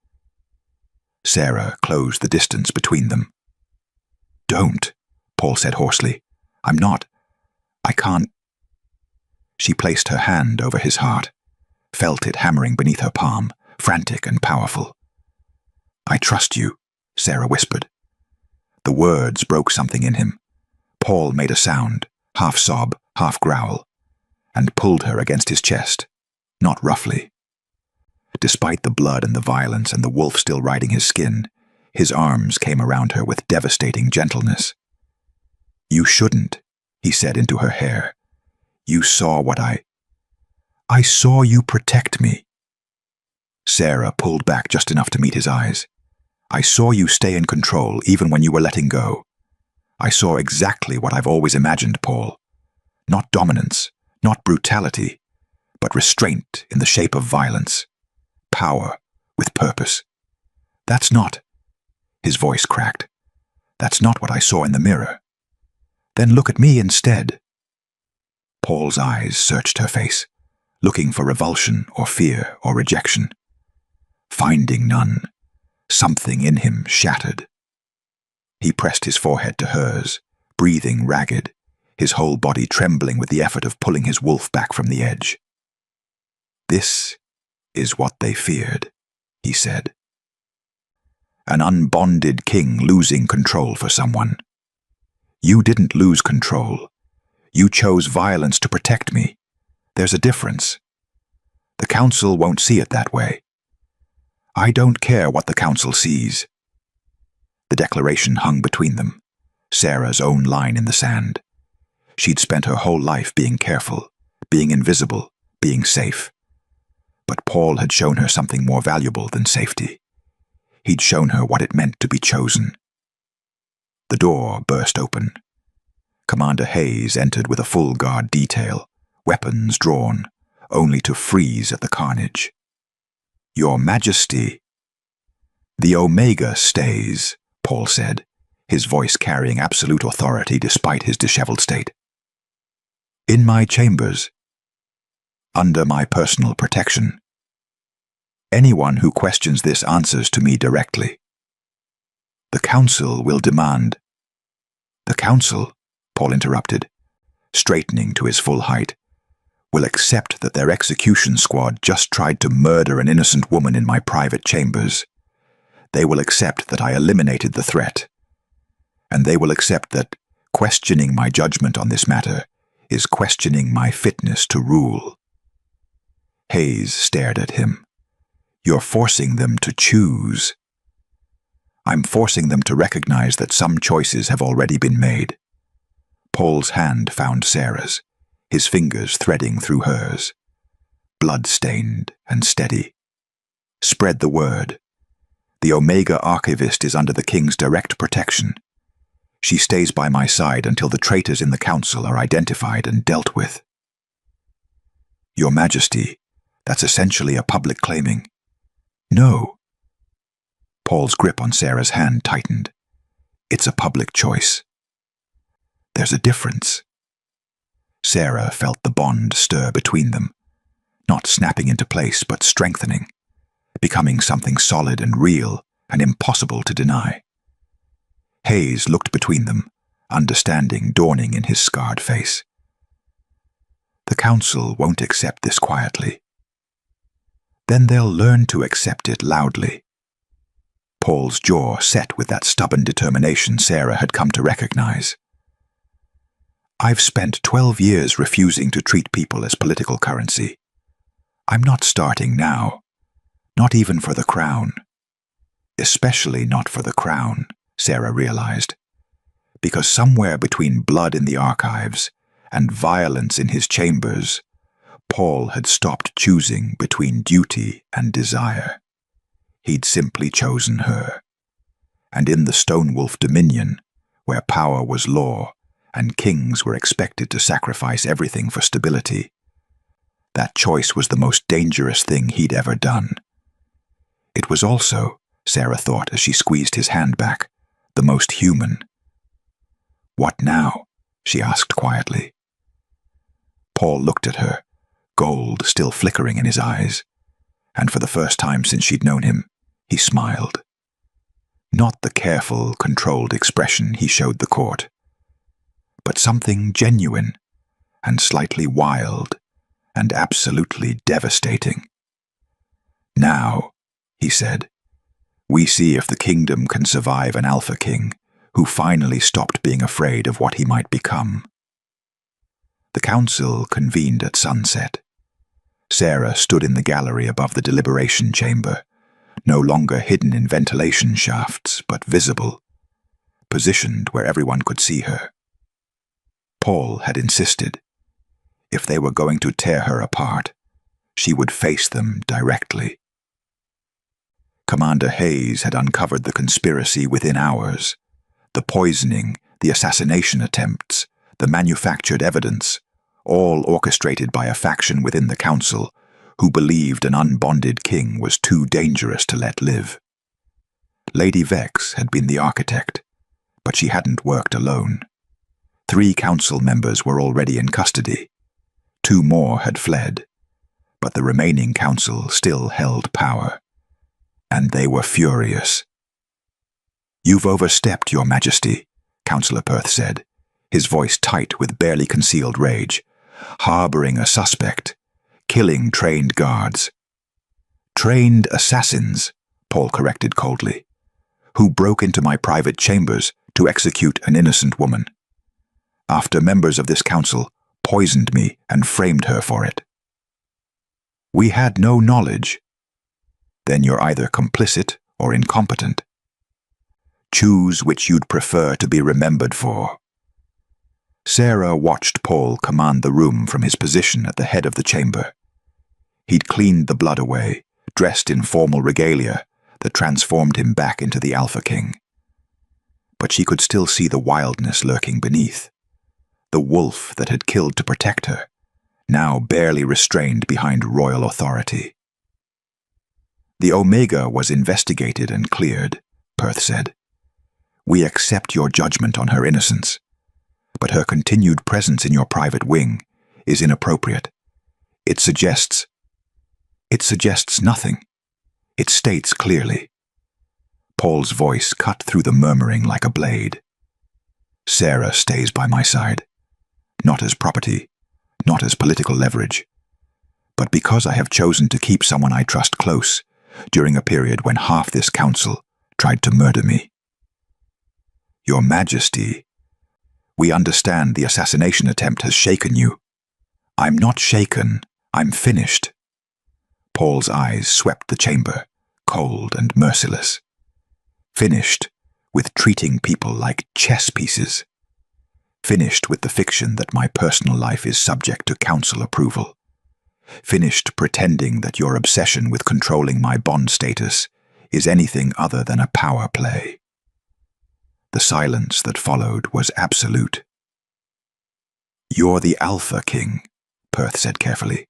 Sarah closed the distance between them. "Don't," Paul said hoarsely. I can't." She placed her hand over his heart, felt it hammering beneath her palm, frantic and powerful. "I trust you," Sarah whispered. The words broke something in him. Paul made a sound, half sob, half growl, and pulled her against his chest, not roughly. Despite the blood and the violence and the wolf still riding his skin, his arms came around her with devastating gentleness. "You shouldn't," he said into her hair. "You saw what I saw you protect me." Sarah pulled back just enough to meet his eyes. "I saw you stay in control even when you were letting go. I saw exactly what I've always imagined, Paul. Not dominance, not brutality, but restraint in the shape of violence. Power with purpose. That's not—" His voice cracked. "That's not what I saw in the mirror. Then look at me instead." Paul's eyes searched her face, looking for revulsion or fear or rejection. Finding none, something in him shattered. He pressed his forehead to hers, breathing ragged, his whole body trembling with the effort of pulling his wolf back from the edge. "This is what they feared," he said. "An unbonded king losing control for someone. You didn't lose control. You chose violence to protect me. There's a difference. The council won't see it that way. I don't care what the council sees." The declaration hung between them, Sarah's own line in the sand. She'd spent her whole life being careful, being invisible, being safe. But Paul had shown her something more valuable than safety. He'd shown her what it meant to be chosen. The door burst open. Commander Hayes entered with a full guard detail, weapons drawn, only to freeze at the carnage. "Your Majesty." "The Omega stays," Paul said, his voice carrying absolute authority despite his disheveled state. "In my chambers. Under my personal protection. Anyone who questions this answers to me directly. The council will demand—" "The council," Paul interrupted, straightening to his full height, "will accept that their execution squad just tried to murder an innocent woman in my private chambers. They will accept that I eliminated the threat. And they will accept that questioning my judgment on this matter is questioning my fitness to rule." Hayes stared at him. "You're forcing them to choose." "I'm forcing them to recognize that some choices have already been made." Paul's hand found Sarah's, his fingers threading through hers. Blood-stained and steady. "Spread the word. The Omega Archivist is under the King's direct protection. She stays by my side until the traitors in the council are identified and dealt with." "Your Majesty, that's essentially a public claiming." "No." Paul's grip on Sarah's hand tightened. "It's a public choice. There's a difference." Sarah felt the bond stir between them, not snapping into place but strengthening, becoming something solid and real and impossible to deny. Hayes looked between them, understanding dawning in his scarred face. "The council won't accept this quietly. Then they'll learn to accept it loudly." Paul's jaw set with that stubborn determination Sarah had come to recognize. "I've spent 12 years refusing to treat people as political currency. I'm not starting now. Not even for the crown. Especially not for the crown," Sarah realized. Because somewhere between blood in the archives and violence in his chambers, Paul had stopped choosing between duty and desire. He'd simply chosen her. And in the Stonewolf Dominion, where power was law and kings were expected to sacrifice everything for stability, that choice was the most dangerous thing he'd ever done. It was also, Sarah thought as she squeezed his hand back, the most human. "What now?" she asked quietly. Paul looked at her, gold still flickering in his eyes, and for the first time since she'd known him, he smiled. Not the careful, controlled expression he showed the court, but something genuine and slightly wild and absolutely devastating. "Now," he said, "we see if the kingdom can survive an Alpha King who finally stopped being afraid of what he might become." The council convened at sunset. Sarah stood in the gallery above the deliberation chamber, no longer hidden in ventilation shafts, but visible, positioned where everyone could see her. Paul had insisted, if they were going to tear her apart, she would face them directly. Commander Hayes had uncovered the conspiracy within hours. The poisoning, the assassination attempts, the manufactured evidence, all orchestrated by a faction within the council who believed an unbonded king was too dangerous to let live. Lady Vex had been the architect, but she hadn't worked alone. 3 council members were already in custody. 2 more had fled, but the remaining council still held power, and they were furious. "You've overstepped, Your Majesty," Councillor Perth said, his voice tight with barely concealed rage. "Harboring a suspect, killing trained guards." "Trained assassins," Paul corrected coldly, "who broke into my private chambers to execute an innocent woman. After members of this council poisoned me and framed her for it." "We had no knowledge." "Then you're either complicit or incompetent. Choose which you'd prefer to be remembered for." Sarah watched Paul command the room from his position at the head of the chamber. He'd cleaned the blood away, dressed in formal regalia that transformed him back into the Alpha King. But she could still see the wildness lurking beneath. The wolf that had killed to protect her, now barely restrained behind royal authority. "The Omega was investigated and cleared," Perth said. "We accept your judgment on her innocence, but her continued presence in your private wing is inappropriate. It suggests nothing. It states clearly." Paul's voice cut through the murmuring like a blade. "Sarah stays by my side, not as property, not as political leverage, but because I have chosen to keep someone I trust close during a period when half this council tried to murder me." "Your Majesty, we understand the assassination attempt has shaken you." "I'm not shaken, I'm finished." Paul's eyes swept the chamber, cold and merciless. "Finished with treating people like chess pieces. Finished with the fiction that my personal life is subject to council approval. Finished pretending that your obsession with controlling my bond status is anything other than a power play." The silence that followed was absolute. "You're the Alpha King," Perth said carefully.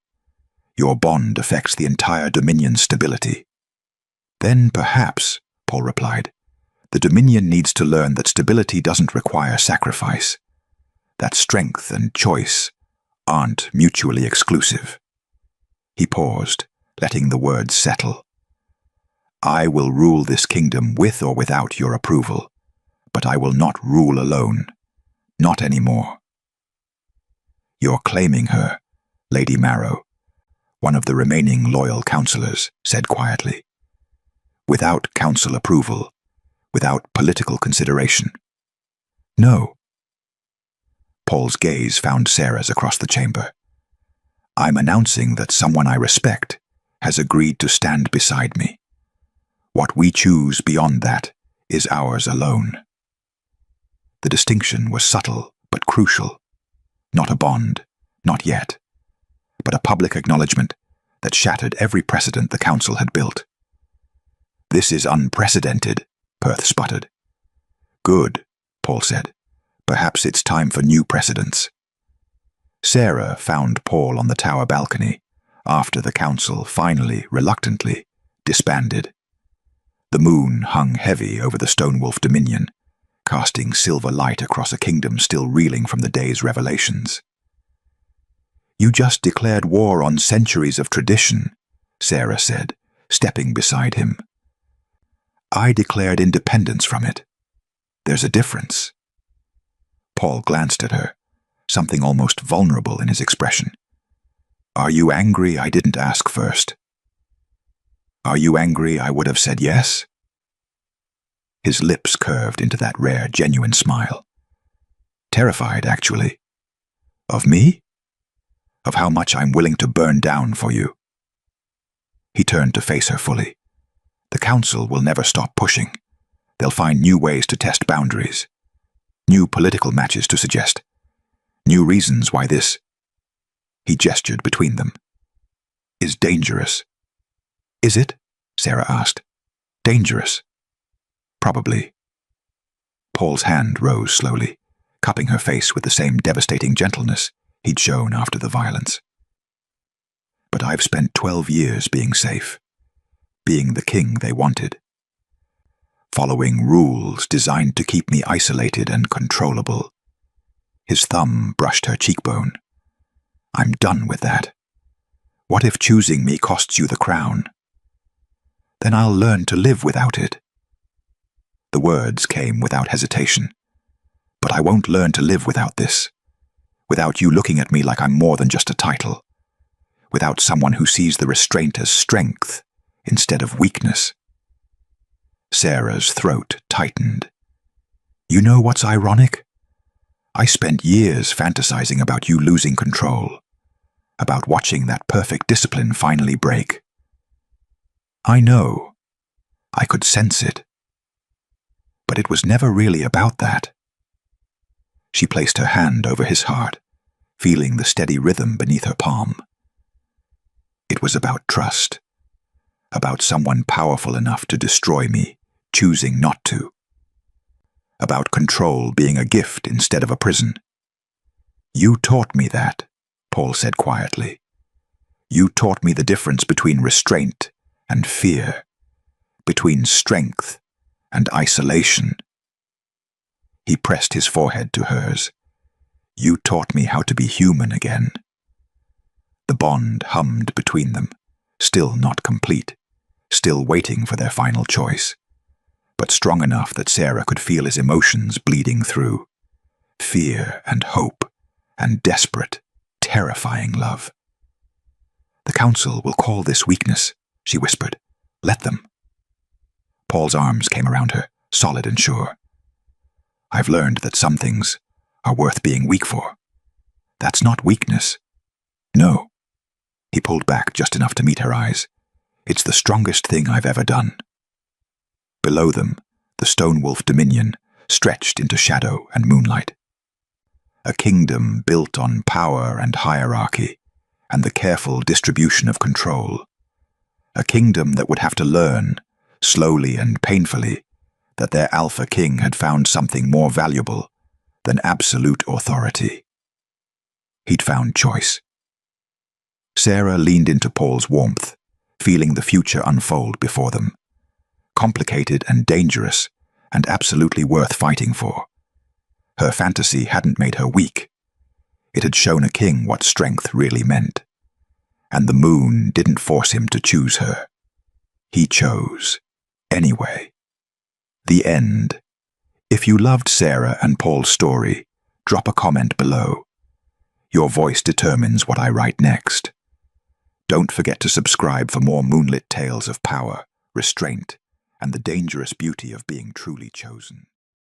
"Your bond affects the entire Dominion's stability." "Then perhaps," Paul replied, "the Dominion needs to learn that stability doesn't require sacrifice, that strength and choice aren't mutually exclusive." He paused, letting the words settle. "I will rule this kingdom with or without your approval, but I will not rule alone. Not anymore." "You're claiming her," Lady Marrow, one of the remaining loyal councillors, said quietly. "Without council approval, without political consideration." "No." Paul's gaze found Sarah's across the chamber. "I'm announcing that someone I respect has agreed to stand beside me. What we choose beyond that is ours alone." The distinction was subtle but crucial. Not a bond, not yet, but a public acknowledgement that shattered every precedent the council had built. "This is unprecedented," Perth sputtered. "Good," Paul said. "Perhaps it's time for new precedents." Sarah found Paul on the tower balcony after the council finally, reluctantly, disbanded. The moon hung heavy over the Stonewolf Dominion, casting silver light across a kingdom still reeling from the day's revelations. "You just declared war on centuries of tradition," Sarah said, stepping beside him. "I declared independence from it. There's a difference." Paul glanced at her, something almost vulnerable in his expression. "Are you angry I didn't ask first? Are you angry I would have said yes?" His lips curved into that rare, genuine smile. "Terrified, actually. Of me? Of how much I'm willing to burn down for you?" He turned to face her fully. "The council will never stop pushing. They'll find new ways to test boundaries, new political matches to suggest, new reasons why this," he gestured between them, "is dangerous." "Is it?" Sarah asked. "Dangerous?" "Probably." Paul's hand rose slowly, cupping her face with the same devastating gentleness he'd shown after the violence. "But I've spent 12 years being safe, being the king they wanted, following rules designed to keep me isolated and controllable." His thumb brushed her cheekbone. "I'm done with that. What if choosing me costs you the crown? Then I'll learn to live without it." The words came without hesitation. "But I won't learn to live without this. Without you looking at me like I'm more than just a title. Without someone who sees the restraint as strength instead of weakness." Sarah's throat tightened. "You know what's ironic? I spent years fantasizing about you losing control, about watching that perfect discipline finally break. I know. I could sense it. But it was never really about that." She placed her hand over his heart, feeling the steady rhythm beneath her palm. "It was about trust, about someone powerful enough to destroy me, choosing not to. About control being a gift instead of a prison." "You taught me that," Paul said quietly. "You taught me the difference between restraint and fear, between strength and isolation." He pressed his forehead to hers. "You taught me how to be human again." The bond hummed between them, still not complete, still waiting for their final choice, but strong enough that Sarah could feel his emotions bleeding through. Fear and hope and desperate, terrifying love. "The council will call this weakness," she whispered. "Let them." Paul's arms came around her, solid and sure. "I've learned that some things are worth being weak for. That's not weakness. No." He pulled back just enough to meet her eyes. "It's the strongest thing I've ever done." Below them, the Stonewolf Dominion stretched into shadow and moonlight. A kingdom built on power and hierarchy, and the careful distribution of control. A kingdom that would have to learn, slowly and painfully, that their alpha king had found something more valuable than absolute authority. He'd found choice. Sarah leaned into Paul's warmth, feeling the future unfold before them. Complicated and dangerous, and absolutely worth fighting for. Her fantasy hadn't made her weak. It had shown a king what strength really meant. And the moon didn't force him to choose her. He chose, anyway. The end. If you loved Sarah and Paul's story, drop a comment below. Your voice determines what I write next. Don't forget to subscribe for more moonlit tales of power, restraint, and the dangerous beauty of being truly chosen.